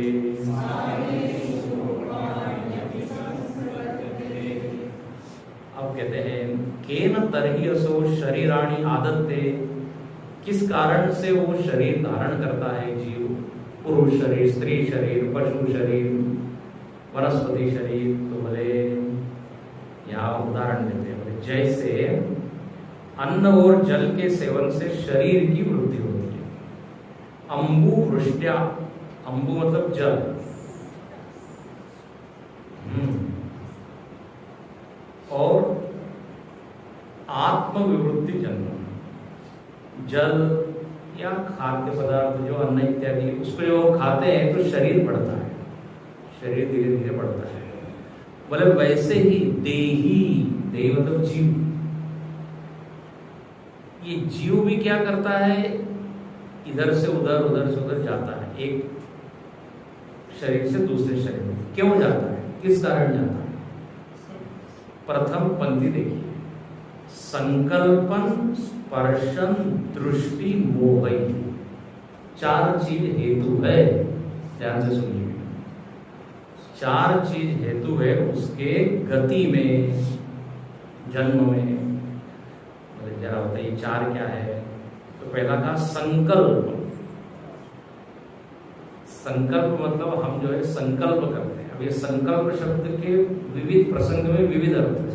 अब कहते हैं केन तर्हि असो शरीराणि आदत्ते, किस कारण से वो शरीर धारण करता है जीव, पुरुष शरीर, स्त्री शरीर, पशु शरीर, वनस्पति शरीर। तो बोले यहाँ उदाहरण देते हैं, बोले जैसे अन्न और जल के सेवन से शरीर की वृद्धि होती है। अंबु वृष्ट्या, अंबु मतलब जल, और आत्मविवृद्धि जन्म, जल या खाद्य पदार्थ जो अन्न इत्यादि, उसको जो खाते हैं तो शरीर बढ़ता है, शरीर धीरे धीरे बढ़ता है। बोले वैसे ही देही, देही मतलब जीव, ये जीव भी क्या करता है, इधर से उधर, उधर से उधर जाता है, एक शरीर से दूसरे शरीर में। क्यों जाता है, किस कारण जाता है? प्रथम पंक्ति देखिए, संकल्पन स्पर्शन दृष्टि मोह, चार चीज हेतु है, ध्यान से सुनिए। चार चीज हेतु है उसके गति में, जन्म में। जरा बताइए चार क्या है? तो पहला था संकल्प। संकल्प मतलब हम जो है संकल्प करते हैं। अब ये संकल्प शब्द के विविध प्रसंग में विविध अर्थ है।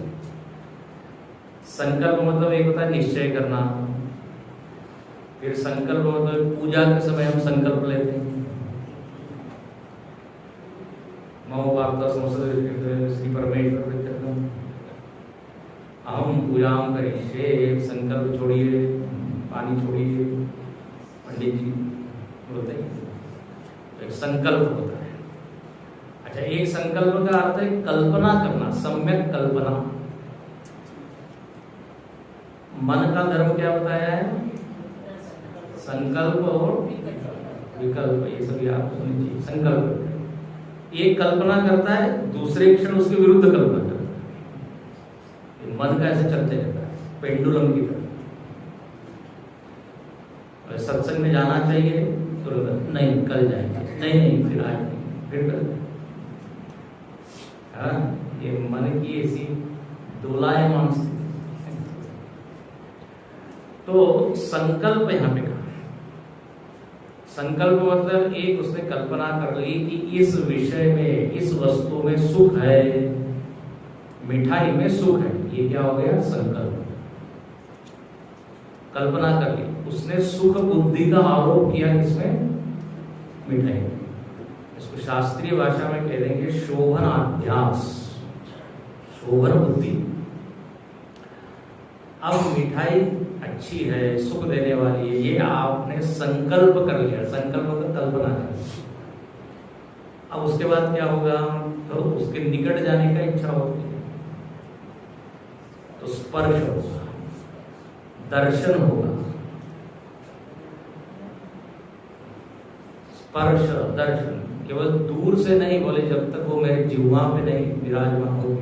संकल्प मतलब एक होता है निश्चय करना, फिर संकल्प मतलब पूजा के समय हम संकल्प लेते हैं, मम वार्ता श्री परमेश्वर अहम पूजाम करिष्ये, संकल्प छोड़िए, पानी छोड़िए, पंडित जी बोलते हैं, एक संकल्प होता है। अच्छा, एक संकल्प का अर्थ है कल्पना करना, सम्यक कल्पना। मन का धर्म क्या बताया है? संकल्प और विकल्प, ये सब याद होनी चाहिए। संकल्प एक कल्पना करता है, दूसरे क्षण उसके विरुद्ध कल्पना करता है। मन का ऐसे चलते रहता है, पेंडुलम की तरह। सत्संग में जाना चाहिए तो नहीं, कल जाएंगे, नहीं फिर आज नहीं, फिर कल। हाँ, ये मन की ऐसी दोलायमान स्थिति। तो संकल्प यहां पे कहा, संकल्प मतलब एक उसने कल्पना कर ली कि इस विषय में, इस वस्तु में सुख है, मिठाई में सुख है, ये क्या हो गया? संकल्प। कल्पना कर ली उसने, सुख बुद्धि का आरोप किया किसमें? मिठाई में। इसको शास्त्रीय भाषा में कह देंगे शोभन अध्यास, शोभन बुद्धि। अब मिठाई अच्छी है, सुख देने वाली है, ये आपने संकल्प कर लिया। संकल्प मतलब कल्पना कर। अब उसके बाद क्या होगा? तो उसके निकट जाने का इच्छा होगी, तो स्पर्श होगा, दर्शन होगा। स्पर्श दर्शन केवल दूर से नहीं, बोले जब तक वो मेरे जिह्वा पे नहीं विराजमान होगी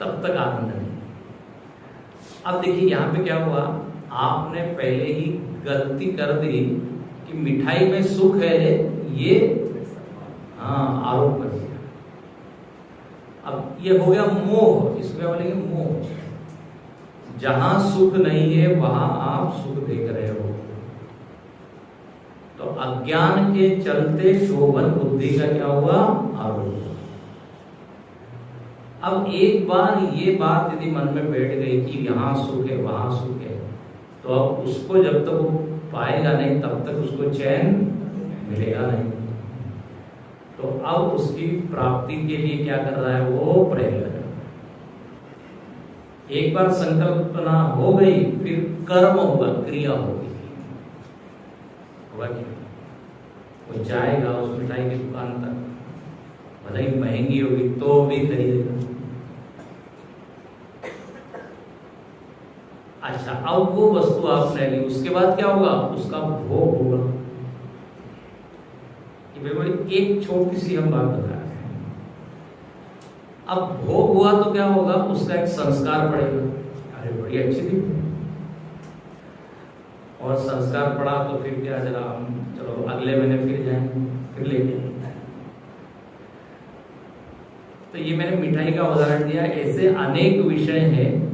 तब तक आनंद नहीं। अब देखिए यहाँ पे क्या हुआ, आपने पहले ही गलती कर दी कि मिठाई में सुख है, ये आरोप कर दिया। अब ये हो गया मोह, इसमें बोलेंगे मोह। जहां सुख नहीं है वहां आप सुख देख रहे हो, तो अज्ञान के चलते शोभन बुद्धि का क्या हुआ? आरोप। अब एक बार ये बात यदि मन में बैठ गई कि यहाँ सुख है वहां सुख है, तो अब उसको जब तक वो पाएगा नहीं तब तक उसको चैन मिलेगा नहीं। तो अब उसकी प्राप्ति के लिए क्या कर रहा है? वो प्रयत्न कर रहा है। एक बार संकल्पना हो गई, फिर कर्म होगा, क्रिया होगी। होगा कि वो जाएगा उस मिठाई की दुकान तक, भले ही महंगी होगी तो भी खरीदेगा। अच्छा, अब वो वस्तु आपने ली, उसके बाद क्या होगा? उसका भोग होगा। ये बिल्कुल एक छोटी सी हम बात बता रहे हैं। अब भोग हुआ तो क्या होगा? उसका एक संस्कार पड़ेगा। अरे बड़ी अच्छी थी, और संस्कार पड़ा तो फिर क्या, जरा चलो अगले महीने फिर जाएंगे, फिर लेके। तो ये मैंने मिठाई का उदाहरण दिया। ऐसे अनेक विषय हैं,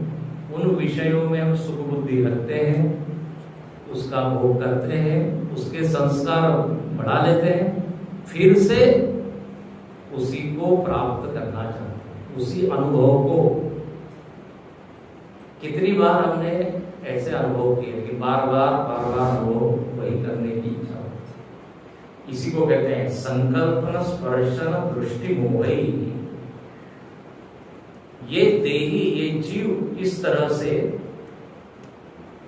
उन विषयों में हम सुख बुद्धि रखते हैं, उसका भोग करते हैं, उसके संस्कार बढ़ा लेते हैं, फिर से उसी को प्राप्त करना चाहते हैं, उसी अनुभव को। कितनी बार हमने ऐसे अनुभव किए कि बार बार अनुभव वही करने की इच्छा हो। इसी को कहते हैं संकल्पन स्पर्शन दृष्टि मोही। ये देही, ये जीव इस तरह से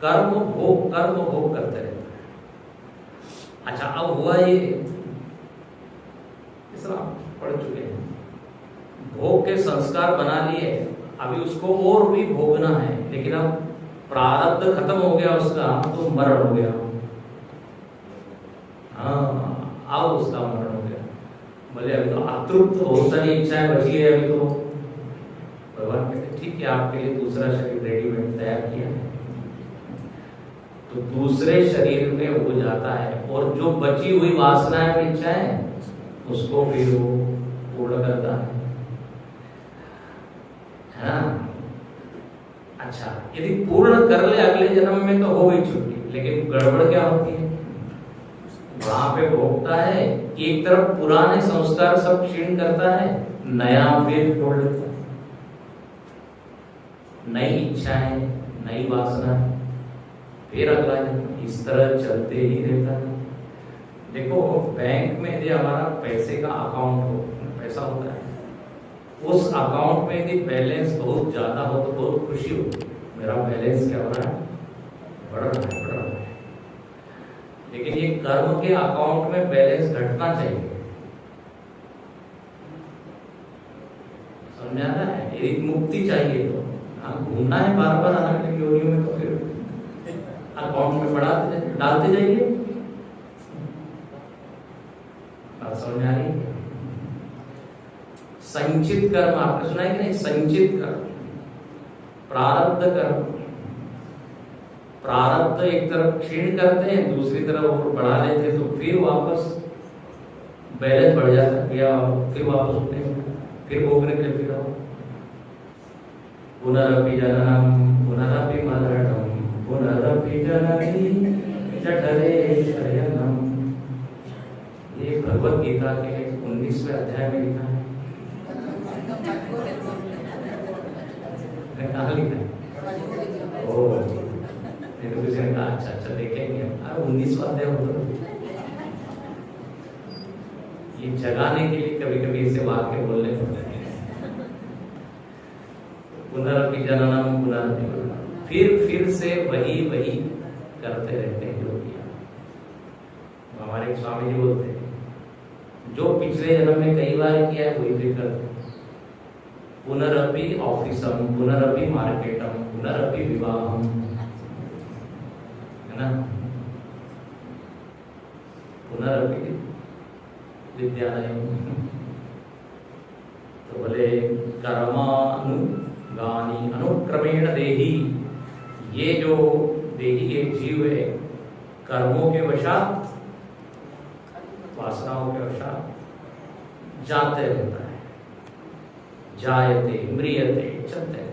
कर्म भोग करते रहता है। अच्छा, अब हुआ ये पढ़ चुके हैं, भोग के संस्कार बना लिए, अभी उसको और भी भोगना है, लेकिन अब प्रारब्ध खत्म हो गया उसका, तो मरण हो गया। हाँ, अब उसका मरण हो गया। बोले अभी तो अतृप्त बहुत सारी इच्छाएं बची है, अभी तो भगवान कहते ठीक है, आपके लिए दूसरा शरीर रेडीमेड तैयार किया है। तो दूसरे शरीर में वो जाता है, और जो बची हुई वासनाएं, इच्छाएं, उसको फिर वो पूर्ण करता है। हाँ, अच्छा, यदि पूर्ण कर ले अगले जन्म में तो हो गई छुट्टी, लेकिन गड़बड़ क्या होती है? वहां पे भोगता है, एक तरफ पुराने संस्कार सब क्षीण करता है, नया फिर जोड़ लेता है, नई इच्छाएं, नई वासना, फिर अगला जन्म, इस तरह चलते ही रहता है। देखो, बैंक में यदि हमारा पैसे का अकाउंट हो, पैसा होता है, उस अकाउंट में यदि बैलेंस बहुत ज्यादा हो तो बहुत खुशी हो, मेरा बैलेंस क्या हो रहा है? बढ़ रहा है। लेकिन ये कर्म के अकाउंट में बैलेंस घटना चाहिए। समझ आता है? यदि मुक्ति चाहिए तो हाँ, घूमना है बार बार अलग अलग योनियों में, तो फिर अकाउंट में डालते जाइए। बात समझ आ रही है? संचित कर्म आपने सुना है कि नहीं? संचित कर्म, प्रारब्ध कर्म। प्रारब्ध एक तरफ क्षीण करते हैं, दूसरी तरफ और बढ़ा लेते हैं, तो फिर वापस बैलेंस बढ़ जाता है, या फिर वापस उठते हैं, फिर भोगने के लिए फिर आओ। पुनरपि जननम पुनरपि मरणम पुनरपि जननी जठरे शयनम। ये भगवत गीता के 19वें अध्याय में लिखा है। कहाँ लिखा है? ओ, तो किसी ने कहा अच्छा देखेंगे। 19वां अध्याय होता है। ये जगाने के लिए कभी कभी ऐसे वाक्य बोलने पड़ते हैं। पुनरपि जननम पुनरपि मरणम, फिर से वही करते रहते हैं जो किया। हमारे स्वामी जी बोलते हैं, जो पिछले जन्म में कई बार किया है वही फिर करते हैं। पुनरपि ऑफिसम पुनरपि मार्केटम पुनरपि विवाहम, है ना? पुनरपि विद्यालयम। तो बोले कर्मानुगानी अनुक्रमेण देही, ये जो देही एक जीव है, कर्मों के वशात, वासनाओं के वशात जाते रहता है, जायते म्रियते, चलते रहता है।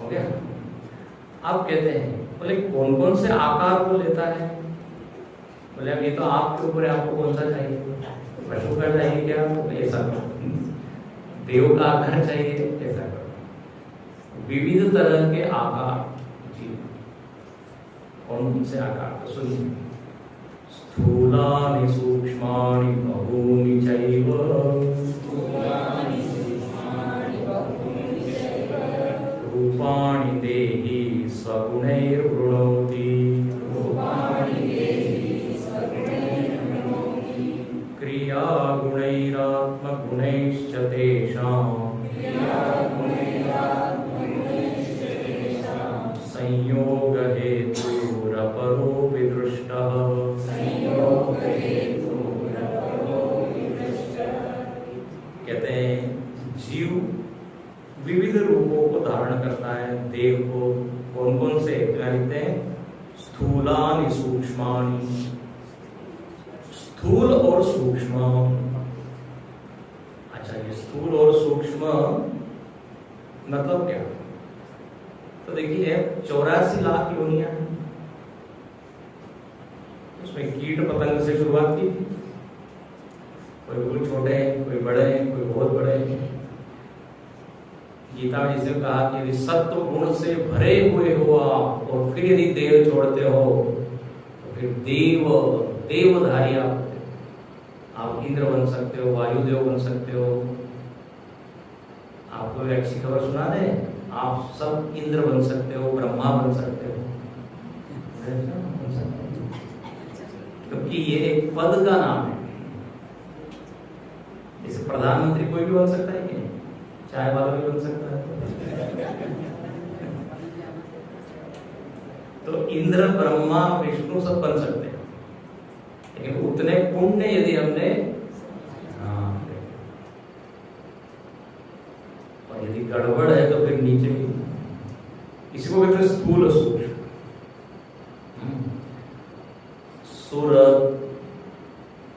हो गया? अब कहते हैं, बोले कौन कौन से आकार को लेता है? बोले अब ये तो आपके ऊपर है, आपको कौन सा चाहिए? पशु का चाहिए क्या? ऐसा करो। देव का आकार चाहिए? ऐसा करो। विविध तरह के आकार जी, कौन से आकार? तो सुनिए, स्थूलानि सूक्ष्माणि बहूनि चैव रूपाणि देहि स्वगुणैर्वृणोति क्रियागुणैरात्मगुणैश्च तेषाम् स्थूलानि सूक्ष्मानि, स्थूल और सूक्ष्म। अच्छा, ये स्थूल और सूक्ष्म मतलब क्या? तो देखिए 84 लाख योनियां हैं, उसमें कीट पतंग से शुरुआत की थी। कोई बिल्कुल छोटे हैं, कोई बड़े हैं, कोई बहुत बड़े हैं। गीता में जिसे कहा कि यदि सत्व गुण से भरे हुए हो आप और फिर यदि देव छोड़ते हो तो फिर देवधारी आप इंद्र बन सकते हो, वायुदेव बन सकते हो। आपको एक अच्छी खबर सुना दे, आप सब इंद्र बन सकते हो, ब्रह्मा बन सकते हो, क्योंकि ये एक पद का नाम है। जैसे प्रधानमंत्री कोई भी बन सकता है कि नहीं, चाय वाला भी बन सकता है। तो इंद्र, ब्रह्मा, विष्णु सब बन सकते हैं, लेकिन उतने पुण्य यदि हमने और यदि गड़बड़ है तो फिर नीचे भी। इसी को कहते हैं स्थूल सूक्ष्म। सुर,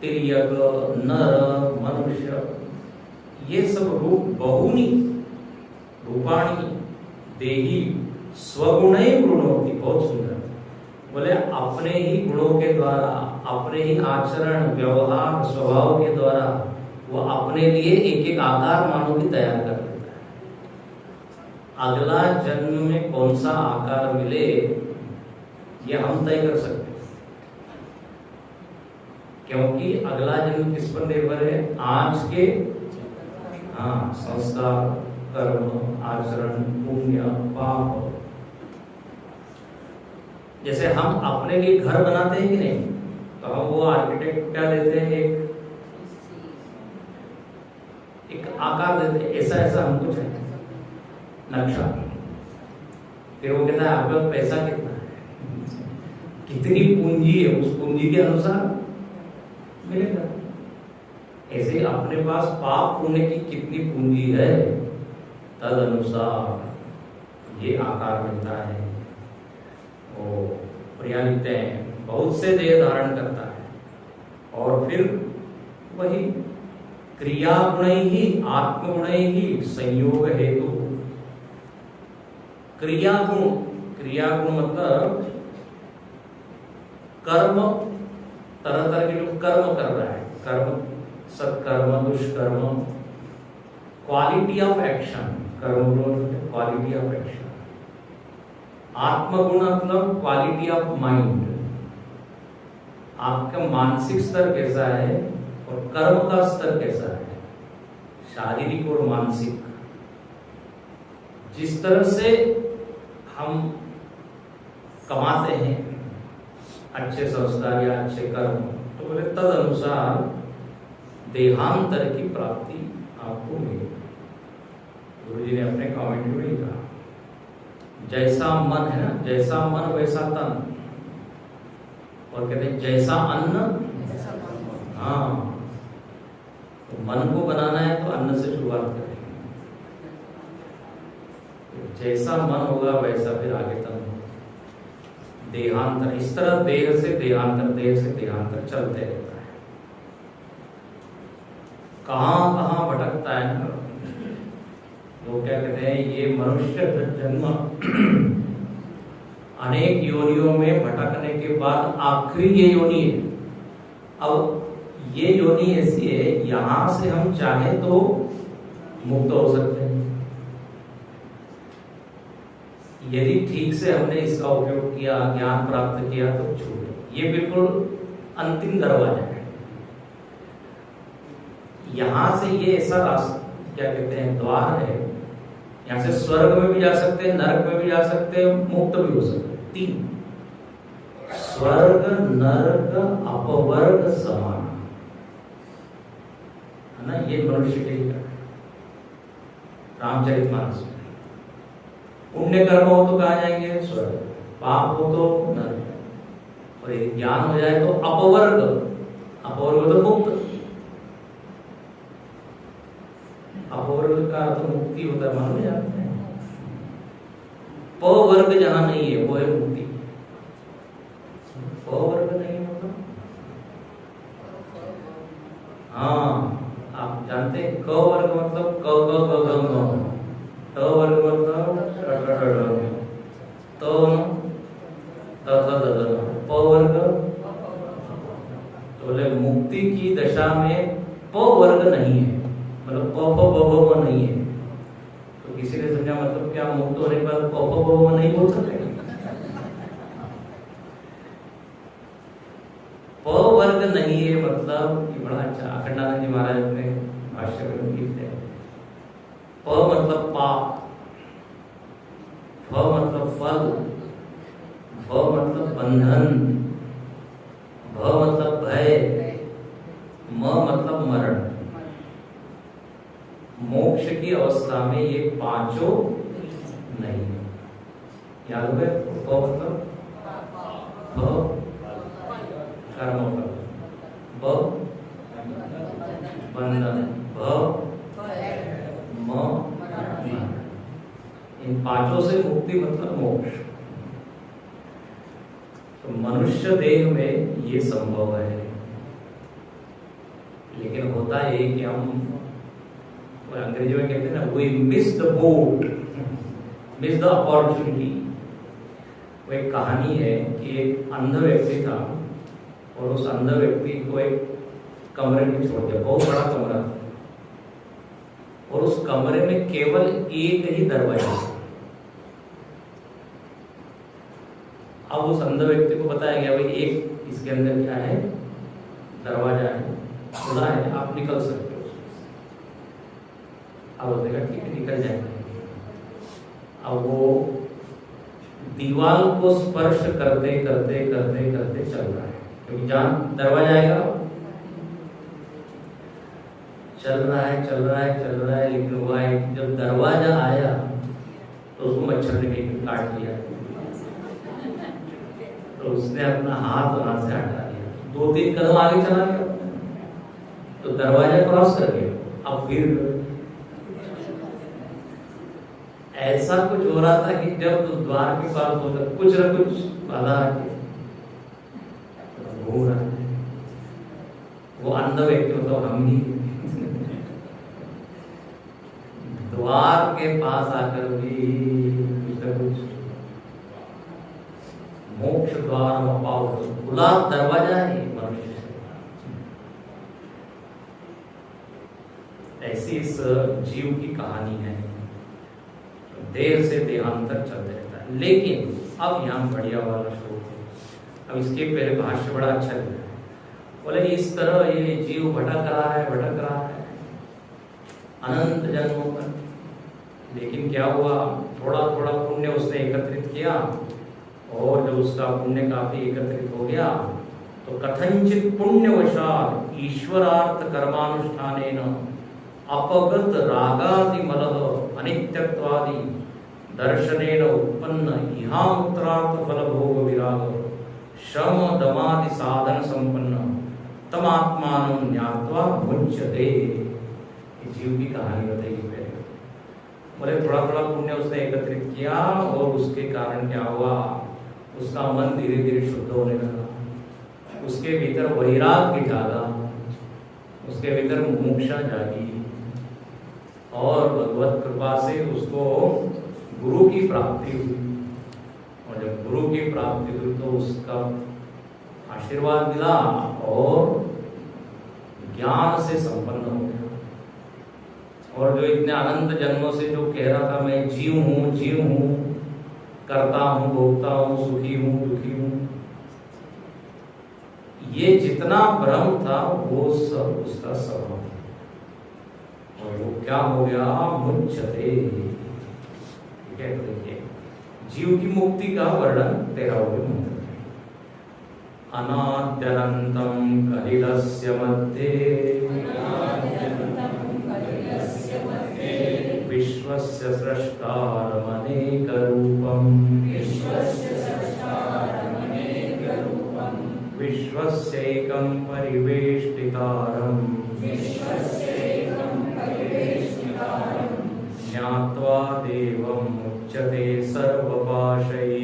तिर्यक, नर, मनुष्य, ये सब रूप बहुनी रूपाणी देही स्वगुणै गुणोति। बहुत सुंदर बोले, अपने ही गुणों के द्वारा, अपने ही आचरण, व्यवहार, स्वभाव के द्वारा वो अपने लिए एक एक आकार मानव की तैयार कर लेता है। अगला जन्म में कौन सा आकार मिले ये हम तय कर सकते हैं, क्योंकि अगला जन्म किस पर निर्भर है? आज के संस्कार, कर्म, आचरण, पुण्य, पाप। जैसे हम अपने लिए घर बनाते हैं कि नहीं, तो हम वो आर्किटेक्ट क्या देते हैं, एक आकार देते हैं, ऐसा ऐसा हमको चाहिए नक्शा। फिर वो कहता है आपके पास पैसा कितना है, कितनी पूंजी है, उस पूंजी के अनुसार मिलेगा। ऐसे अपने पास पाप पुण्य की कितनी पूंजी है, तद अनुसार ये आकार मिलता है। लिखते हैं बहुत से देह धारण करता है। और फिर वही क्रिया गुण ही आत्म गुण ही संयोग हेतु। क्रिया गुण मतलब कर्म, तरह तरह के लोग कर्म कर रहा है, कर्म सत्कर्म, दुष्कर्म, क्वालिटी ऑफ एक्शन, कर्म क्वालिटी ऑफ एक्शन। आत्मगुण मतलब क्वालिटी ऑफ माइंड, आपका मानसिक स्तर कैसा है और कर्म का स्तर कैसा है, शारीरिक और मानसिक। जिस तरह से हम कमाते हैं अच्छे संस्कार या अच्छे कर्म, तो बोले तद अनुसार देहांतर की प्राप्ति आपको मिलेगी। गुरु जी ने अपने कमेंट में लिखा, जैसा मन है ना, जैसा मन वैसा तन। और कहते हैं जैसा अन्न, हाँ, तो मन को बनाना है तो अन्न से शुरुआत करें। जैसा मन होगा वैसा फिर आगे तन होगा। देहांतर, इस तरह देह से देहांतर, देह से देहांतर चलते रहता है। कहां कहां भटकता है ना लोग। क्या कहते हैं, ये मनुष्य जन्म अनेक योनियों में भटकने के बाद आखिरी ये योनि है। अब ये योनि ऐसी है, यहां से हम चाहे तो मुक्त हो सकते हैं, यदि ठीक से हमने इसका उपयोग किया, ज्ञान प्राप्त किया तो छूटे। ये बिल्कुल अंतिम दरवाजा है। यहां से ये ऐसा रास्ता, क्या कहते हैं, द्वार है। यहाँ से स्वर्ग में भी जा सकते हैं, नरक में भी जा सकते हैं, मुक्त भी हो सकते हैं। 3 स्वर्ग, नरक, अपवर्ग, समान, है ना। ये मनुष्य के लिए रामचरितमानस में। पुण्य कर्म हो तो कहाँ जाएंगे, स्वर्ग। पाप हो तो नरक। और यदि ज्ञान हो जाए तो अपवर्ग, अपवर्ग तो मुक्त। अपवर्ग का अर्थ मुक्ति होता है, मालूम जानते हैं। पवर्ग जहां नहीं है वो है मुक्ति। नहीं है मतलब? हाँ, आप जानते हैं क वर्ग मतलब क ग ग घ ङ, ट वर्ग मतलब ट ठ ड ढ, त थ द ध न, प वर्ग तो बोले मुक्ति की दशा में प वर्ग नहीं है, मतलब प फ ब भ म नहीं है। तो किसी ने समझा मतलब क्या मुक्त होने के बाद प फ ब भ म नहीं बोल सकते? प वर्ग नहीं है मतलब ये बड़ा अच्छा अखंडानंद जी महाराज अपने भाष्य में लिखते हैं। प मतलब पाप, फ मतलब फल, भ मतलब बंधन, भ मतलब भय, म मतलब मरण। मोक्ष की अवस्था में ये पांचों नहीं है। याद हो गए? प मतलब कर्म फल, ब बंधन, भ म मरण। इन पांचों से मुक्ति मतलब मोक्ष। तो मनुष्य देह में ये संभव है, लेकिन होता है कि हम अंग्रेजी में कहते हैं ना, we miss the boat, miss the opportunity. वो एक कहानी है कि एक अंध व्यक्ति था और उस अंध व्यक्ति को एक कमरे में छोड़ दिया, बहुत बड़ा कमरा था, और उस कमरे में केवल एक ही दरवाजा। अब उस अंध व्यक्ति को बताया गया भाई एक इसके अंदर क्या है, दरवाजा है, खुला है, आप निकल सकते हो। अब बोलेगा ठीक है निकल जाएंगे। अब वो दीवार को स्पर्श करते करते करते करते चल रहा है, क्योंकि जहां दरवाजा आएगा चल रहा है चल रहा है चल रहा है, लेकिन हुआ है जब दरवाजा आया तो उसको मच्छर ने काट लिया, तो उसने अपना हाथ वहां से हटा लिया, 2-3 कदम आगे चला गया तो दरवाजा क्रॉस कर गया। अब फिर ऐसा कुछ हो रहा था कि जब तो द्वार के पास होता कुछ न कुछ बाधा आके घूम रहा है। वो अंध व्यक्ति मतलब हम ही द्वार के पास आकर भी कुछ न कुछ मोक्ष द्वार में पाओ, खुला दरवाजा है मनुष्य से। ऐसी इस जीव की कहानी है, देर से देहांतर चलते रहता है। लेकिन अब यहाँ बढ़िया वाला श्लोक है। अब इसके पहले भाष्य बड़ा अच्छा लगा है। बोले इस तरह ये जीव भटक रहा है अनंत जन्मों पर, लेकिन क्या हुआ, थोड़ा थोड़ा पुण्य उसने एकत्रित किया, और जब उसका पुण्य काफी एकत्रित हो गया तो कथंचित पुण्यवशात ईश्वरार्थ कर्मानुष्ठानेन अपगत रागादि मलः अनित्यत्वादि दर्शनेन उत्पन्न इहामुत्रार्थ फल भोग विराग शम दमादि साधन संपन्न तमात्मानं ज्ञात्वा मुच्यते। जीव की कहानी बताइए पहले। बोले थोड़ा थोड़ा पुण्य उसने एकत्रित किया और उसके कारण क्या हुआ, उसका मन धीरे धीरे शुद्ध होने लगा, उसके भीतर वैराग्य जागा, उसके भीतर मुमुक्षा जागी, और भगवत कृपा से उसको गुरु की प्राप्ति हुई। और जब गुरु की प्राप्ति हुई तो उसका आशीर्वाद मिला और ज्ञान से संपन्न हो गया। और जो इतने अनंत जन्मों से जो कह रहा था मैं जीव हूँ, करता हूँ, भोगता हूँ, सुखी हूँ, दुखी हूँ, ये जितना भ्रम था वो सब उसका स्वभाव, और वो क्या हो गया, मुच्यते। ठीक है, देखिए जीव की मुक्ति का वर्णन 13वें मंत्र में। अनाद्यनन्तं कलिलस्य मध्ये विश्वस्य स्रष्टारमनेकरूपम् विश्वस्यैकं परिवेष्टितारम् ज्ञात्वा देवं मुच्यते सर्वपाशैः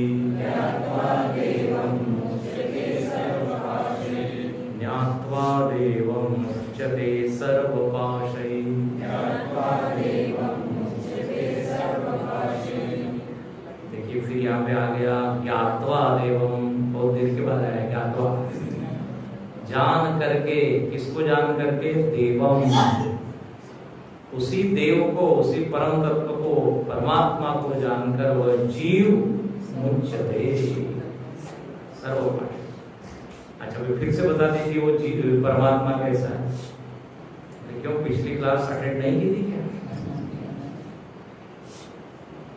मुच्यते सर्वपाशैः। देखिए फिर यहाँ पे आ गया ज्ञात्वा देवम, बहुत देर के बाद आया ज्ञात्वा, जान करके, किसको जान करके? देवम, उसी देव को, उसी परम तत्व को, परमात्मा को जानकर वह जीव मुच्यते सर्वपाश। अच्छा फिर से बता दीजिए वो जीव परमात्मा कैसा है? क्यों पिछली क्लास अटेंड नहीं की थी क्या?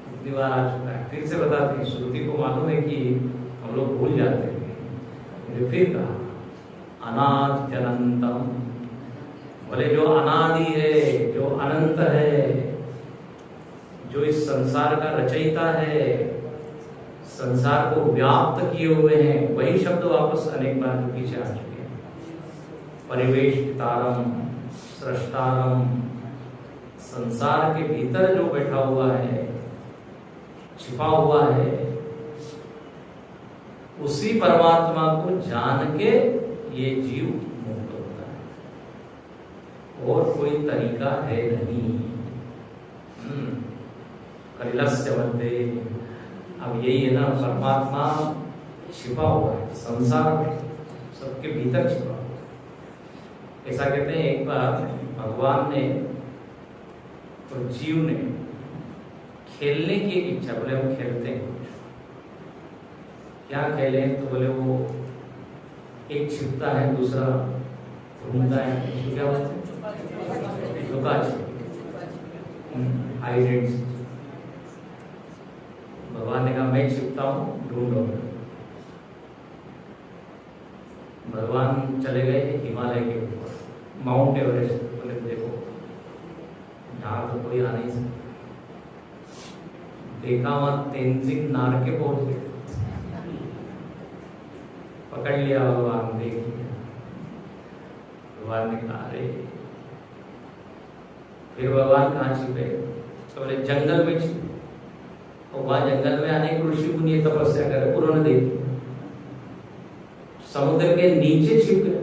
कितनी बार आ चुका है, फिर से बताते हैं। श्रुति को मालूम है कि हम लोग भूल जाते हैं। फिर कहा अनादि अनंतम, बोले जो अनादि है, जो अनंत है, जो इस संसार का रचयिता है, संसार को व्याप्त किए हुए हैं, वही शब्द वापस अनेक बार पीछे आ चुके हैं। परिवेष्टितारम, सृष्टारम, संसार के भीतर जो बैठा हुआ है, छिपा हुआ है, उसी परमात्मा को जान के ये जीव मुक्त होता है, और कोई तरीका है नहीं। कलिलस्य मध्य, अब यही है ना, परमात्मा छिपा हुआ है संसार में, सबके भीतर छिपा हुआ है। ऐसा कहते हैं एक बार भगवान ने और जीव ने खेलने की इच्छा, बोले हम खेलते हैं, क्या खेले? तो बोले वो एक छिपता है, दूसरा घूमता है, तो क्या बोलते हैं? लुका छिपी, हाइड एंड सीक। भगवान ने कहा मैं छिपता हूँ, ढूंढो। भगवान चले गए हिमालय के ऊपर, माउंट एवरेस्ट। बोले देखो यहाँ तो कोई आ नहीं सकता। देखा वहां तेंजिंग नार्के पहुंच गए, पकड़ लिया भगवान, देख लिया। भगवान ने कहा अरे, फिर भगवान कहाँ छिपे? तो बोले जंगल में छिपे। और वहां जंगल में अनेक ऋषि मुनि तपस्या करे, उन्होंने देख लिया। समुद्र के नीचे छिप गए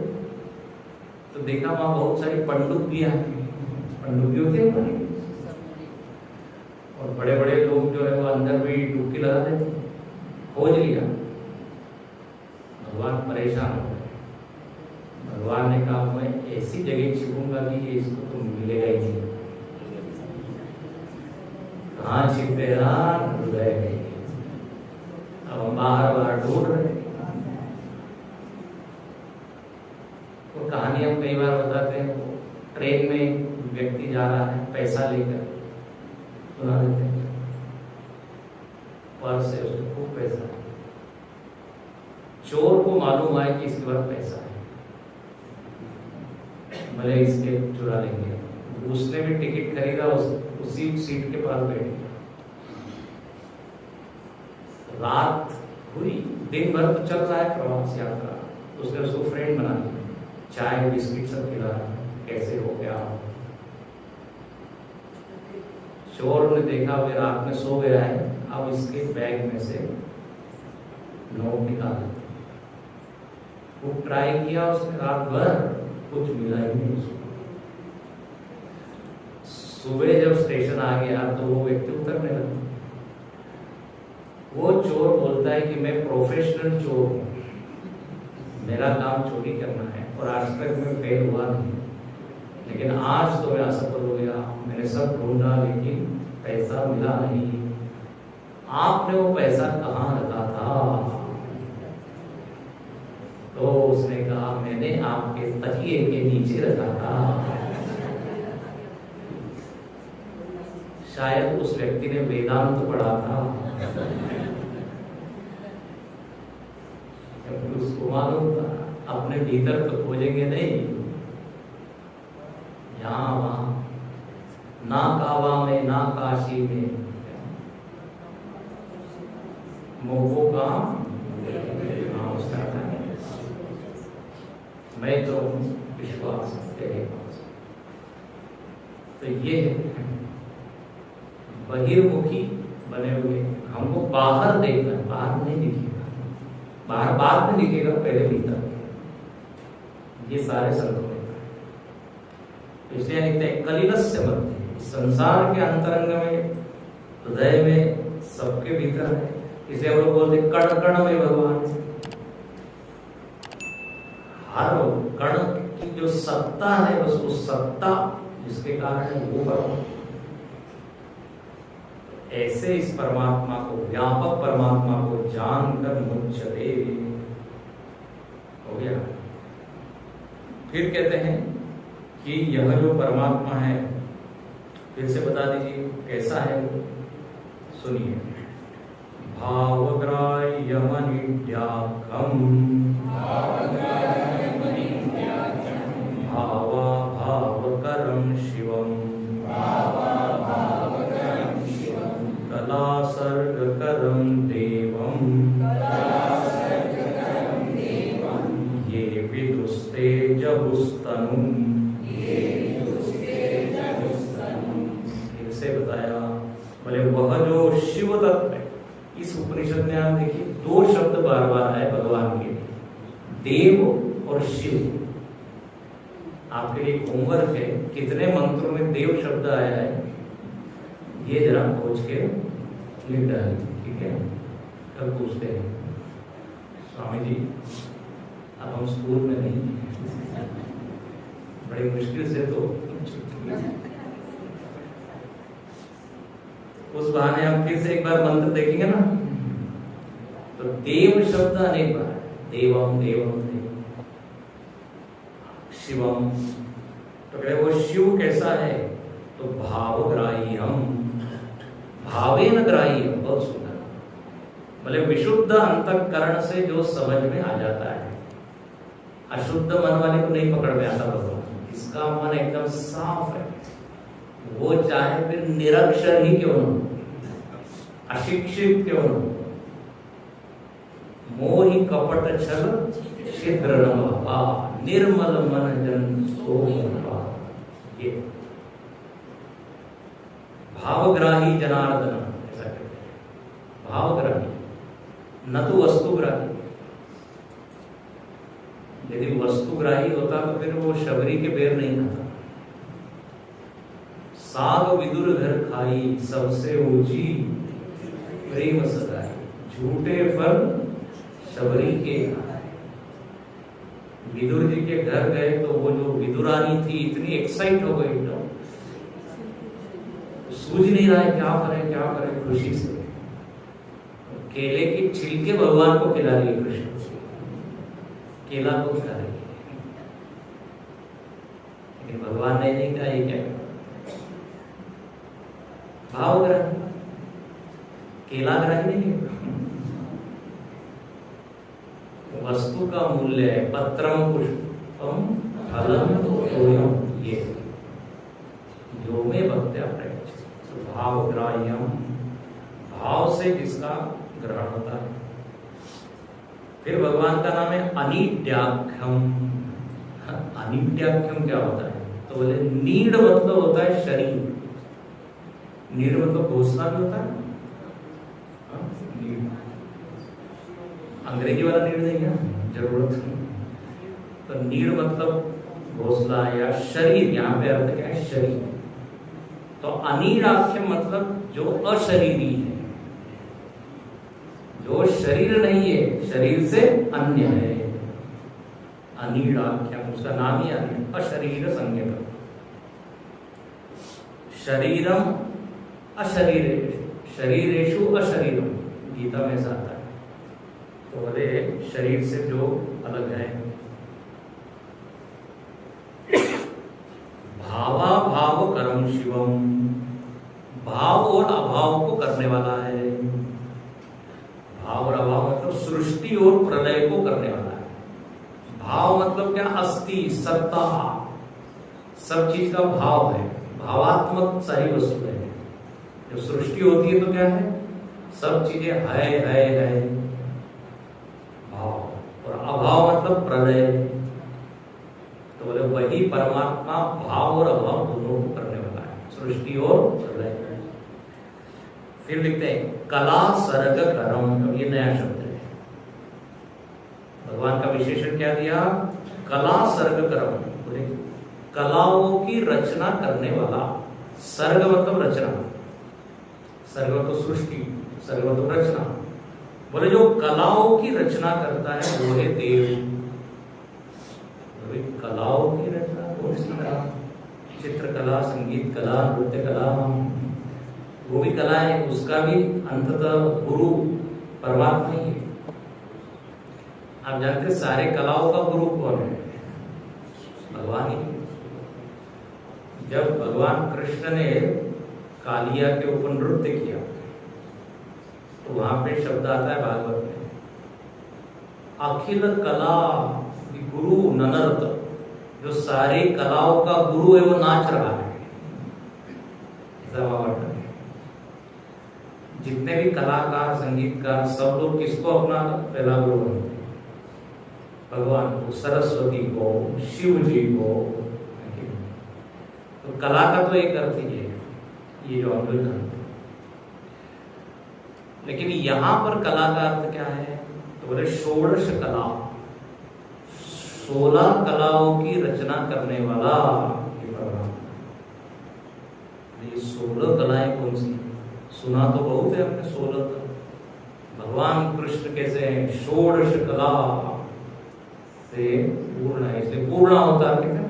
तो देखा वहां बहुत सारी पनडुब्बियां, पनडुब्बी होती है पानी, और बड़े बड़े लोग जो है वो अंदर भी डुबकी लगा देते। खोज लिया, भगवान परेशान हो गए। भगवान ने कहा मैं ऐसी जगह छिपूंगा कि ये इसको तो मिलेगा ही नहीं। कहाँ छिपे? हृदय में। अब हम बाहर बाहर ढूंढ रहे हैं। वो कहानी हम कई बार बताते हैं। ट्रेन में एक व्यक्ति जा रहा है पैसा लेकर, सुना देते हैं, पर्स से उसको खूब पैसा है। चोर को मालूम है कि इसके पास पैसा है, भले इसके चुरा लेंगे। उसने भी टिकट खरीदा, उसी सीट के पास बैठ गया। रात हुई, दिन भर तो चल रहा है प्रवास यात्रा, उसने उसको फ्रेंड बना लिया, चाय बिस्किट सब खिला, कैसे हो क्या हो। चोर ने देखा वे रात में सो गया है, अब इसके बैग में से नोट निकाल। वो ट्राई किया उसने रात भर, कुछ मिला ही नहीं उसको। सुबह जब स्टेशन आ गया तो वो व्यक्ति उतरने लगा। वो चोर बोलता है कि मैं प्रोफेशनल चोर हूँ, मेरा काम चोरी करना है, और आज तक मैं फेल हुआ नहीं, लेकिन आज तो मैं असफल हो गया। मैंने सब ढूंढा लेकिन पैसा मिला नहीं। आपने वो पैसा कहाँ रखा था? तो उसने कहा मैंने आपके तकिए के नीचे रखा था। शायद उस व्यक्ति ने वेदांत तो पढ़ा था, उसको मालूम था अपने भीतर तो खोजेंगे नहीं, यहाँ वहां, ना काबा में ना काशी में, मोको का मैं तो विश्वास तेरे पास। तो ये बहिर्मुखी बने हुए, हमको बाहर देखना, बाहर नहीं दिखेगा, बाहर बाद में दिखेगा, पहले भीतर। ये सारे संतों ने, इसलिए लिखते हैं कलिलस्य मध्य, संसार के अंतरंग में, हृदय में, सबके भीतर है। इसलिए हम लोग बोलते कण कण में भगवान है। हर कण की जो सत्ता है, बस वो सत्ता जिसके कारण है वो भगवान। ऐसे इस परमात्मा को, व्यापक परमात्मा को जानकर मुच्यते हो गया। फिर कहते हैं कि यह जो परमात्मा है, फिर से बता दीजिए कैसा है वो। सुनिए, भावग्राह्यमनिड्याखम भावा भावकरं शिवम् कलासर्गकरं देवम् ये विदुस्ते जहुस्तनुम्। फिर से बताया, बोले वह जो शिव तत्व है, इस उपनिषद में आप देखिए 2 शब्द बार बार आए भगवान के लिए, देव और शिव। आपके लिए होमवर्क है, कितने मंत्रों में देव शब्द आया है ये जरा खोज के लिख डालिए, ठीक है। कल पूछते हैं स्वामी जी, अब हम स्कूल में नहीं, बड़ी मुश्किल से तो उस बहाने हम फिर से एक बार मंत्र देखेंगे ना। तो देव शब्द अनेक बार, देवम देवम देव, शिवम। तो कहे वो शिव कैसा है, तो भावग्राह्यम, भावेन ग्राह्यम, बहुत सुंदर। बोले विशुद्ध अंतःकरण से जो समझ में आ जाता है, अशुद्ध मन वाले को नहीं पकड़ में आता भगवान। इसका मन एकदम साफ है, वो चाहे फिर निरक्षर ही क्यों न, अशिक्षित क्यों न, मोहि कपट छल छिद्र नवा, निर्मल मन जन सो मनवा। ये भावग्राही जनार्दन, ऐसा कहते हैं, भावग्राही, न तो वस्तुग्राही। यदि वस्तुग्राही होता तो फिर वो शबरी के बेर नहीं खाता। साग विदुर घर खाई, सबसे ऊंची प्रेम सदाई, झूठे फल शबरी के खाए। विदुर जी के घर गए तो वो जो विदुरानी थी इतनी एक्साइट हो गई, तो सूझ नहीं रहा है क्या करे खुशी से। केले की छिलके भगवान को खिला रही है, कृष्ण केला को खिला रही है, लेकिन भगवान ने नहीं कहा ये क्या भावग्राही, केलाग्राही नहीं है। वस्तु का मूल्य है, पत्रम पुष्पम फलम तोयम, ये जो में भक्त्या प्रयच्छ, भावग्राह्यम, भाव से जिसका ग्रहण होता है। फिर भगवान का नाम है अनिड्याख्यम। अनिड्याख्यम क्या होता है, तो बोले नीड मतलब होता है शरीर, नीड मतलब घोषणा भी होता है, अंग्रेजी वाला नीड नहीं है, जरूरत नहीं। तो नीड मतलब घोषणा या शरीर, यहाँ पे अर्थ क्या है, शरीर। तो अनिडाख्यम मतलब जो अशरीरी है, जो शरीर नहीं है, शरीर से अन्य है, अनिडाख्यम, उसका नाम ही अशरीर संज्ञक। शरीरम अशरीर, शरीरेषु अशरीरम, गीता में ऐसा आता है। तो बोले शरीर से जो अलग है। भावा भाव करम शिवम, भाव और अभाव को करने वाला है। भाव और अभाव मतलब सृष्टि और प्रलय को करने वाला है। भाव मतलब क्या, अस्थि, सत्ता, सब चीज का भाव है, भावात्मक सारी वस्तु है। जब सृष्टि होती है तो क्या है, सब चीजें है भाव। और अभाव मतलब प्रलय। तो बोले वही परमात्मा भाव और अभाव दोनों को करने वाला है, सृष्टि और प्रलय। फिर लिखते हैं कला सर्ग करम, ये नया शब्द है। भगवान का विशेषण क्या दिया, कला सर्ग करम। बोले कलाओं की रचना करने वाला। सर्ग मतलब रचना, सर्ग तो सृष्टि, सर्ग तो रचना। बोले जो कलाओं की रचना करता है वो है देव। कलाओं की रचना कौन सी कला? चित्रकला, संगीत कला, नृत्य कला, वो भी कला है, उसका भी अंततः गुरु परमात्मा ही है। आप जानते सारे कलाओं का गुरु कौन है? भगवान ही। जब भगवान कृष्ण ने कालिया के ऊपर नृत्य किया तो वहां पे शब्द आता है भागवत में, अखिल कला गुरु ननर्त, जो सारी कलाओं का गुरु है वो नाच रहा है। ऐसा वर्णन है। जितने भी कलाकार, संगीतकार, सब लोग किसको अपना पहला गुरु मानते हैं? भगवान को, सरस्वती को, शिव जी को। तो कला का तो एक अर्थ ही है, ये जो हम लोग जानते हैं। लेकिन यहां पर कला का अर्थ क्या है? तो बोले षोडश कला, 16 कलाओं की रचना करने वाला ये भगवान। ये 16 कलाएं कौन सी? सुना तो बहुत है हमने 16 का। भगवान कृष्ण कैसे हैं? षोडश कला से पूर्ण है, इसलिए पूर्ण अवतार कहते हैं।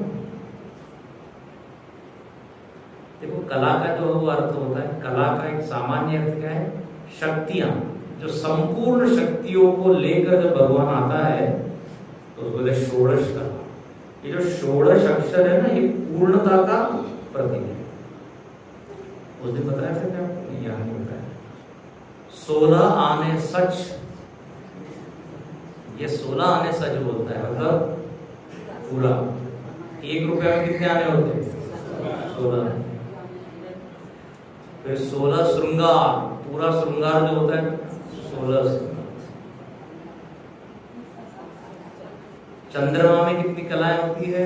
देखो कला का जो अर्थ होता है, कला का एक सामान्य अर्थ क्या है? शक्तियां, जो संपूर्ण शक्तियों को लेकर जब भगवान आता है तो बोले षोडश कला। ये जो षोडश अक्षर है ना, ये पूर्णता का प्रतीक है। उस दिन बताया था क्या? यहाँ नहीं बताया। 16 आने सच, ये 16 आने सच बोलता है, मतलब पूरा। 1 रुपया में कितने आने होते हैं? 16। फिर 16 श्रृंगार, पूरा श्रृंगार जो होता है 16। चंद्रमा में कितनी कलाएं होती है?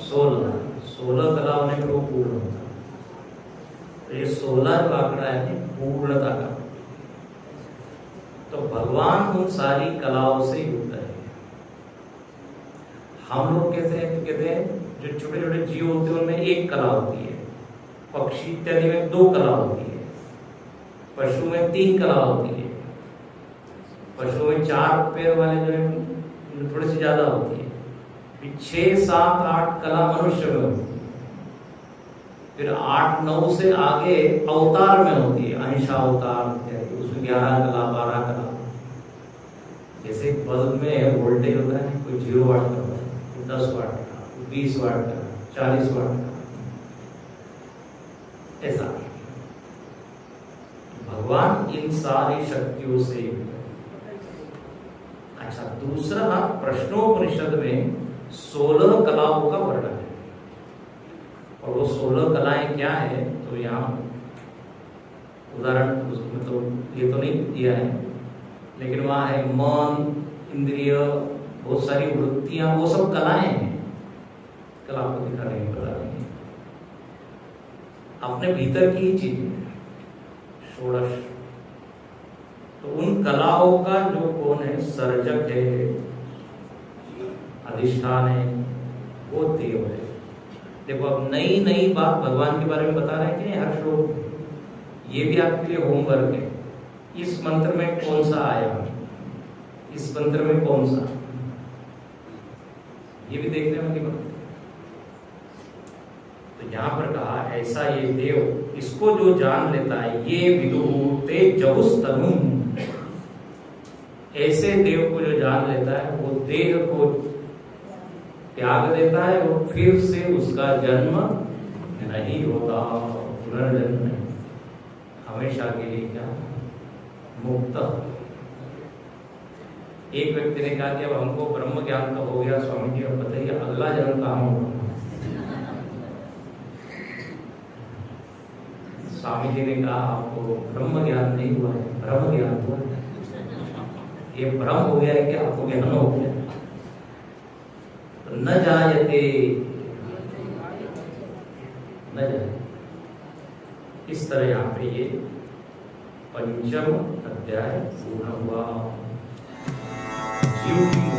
16 कला होने पर वो पूर्ण होता है। तो ये 16 जो आंकड़ा है पूर्णता का। तो भगवान उन सारी कलाओं से युक्त है। हम लोग कैसे हैं? तो कहते हैं जो छोटे छोटे जीव होते हैं उनमें 1 कला होती है, पक्षी इत्यादि में 2 कला होती है, पशु में 3 कला होती है, पशु में 4 पैर वाले जो है थोड़ी सी ज्यादा होती है, फिर 6, 7, 8 कला मनुष्य में होती है, फिर 8, 9 से आगे अवतार में होती है, अंशावतार इत्यादि, उसमें 11 कला, 12 कला। जैसे बल्ब में वोल्टेज होता है, कोई 0 वाट का होता है, कोई 10 वाट का, कोई 20 वाट का, 40 वाट का, ऐसा। भगवान इन सारी शक्तियों से युक्त है। अच्छा, दूसरा प्रश्नोपनिषद में 16 कलाओं का वर्णन है। और वो 16 कलाएं क्या है? तो यहाँ उदाहरण मतलब ये तो नहीं दिया है, लेकिन वहाँ है मन, इंद्रिय, बहुत सारी वृत्तियां, वो सब कलाएं हैं। कल आपको दिखा रहे हैं, बता देंगे। अपने भीतर की ही चीज है षोडश। तो उन कलाओं का जो कौन है? सर्जक है, अधिष्ठान है, वो देव है। देखो अब नई नई बात भगवान के बारे में बता रहे हैं कि हर श्लोक। ये भी आपके लिए होमवर्क है। इस मंत्र में कौन सा आया, इस मंत्र में कौन सा, ये भी देखने वाली बात है। तो यहां पर कहा ऐसा ये देव, इसको जो जान लेता है, ये विदुते जहुस्तनु, ऐसे देव को जो जान लेता है वो देह को त्याग देता है और फिर से उसका जन्म नहीं होता, पुनर्जन्म नहीं, हमेशा के लिए क्या मुक्त। एक व्यक्ति ने कहा कि अब हमको ब्रह्म ज्ञान तो हो गया स्वामी जी, अब बताइए अगला जन्म कहाँ होगा? स्वामी जी ने कहा आपको ब्रह्म ज्ञान नहीं हुआ है, ब्रह्म ज्ञान हुआ है। ये भ्रम हो गया है कि आपको ज्ञान हो गया। तो न जायते, न जाए। इस तरह यहाँ पे ये 5वां अध्याय पूर्ण हुआ। जीव की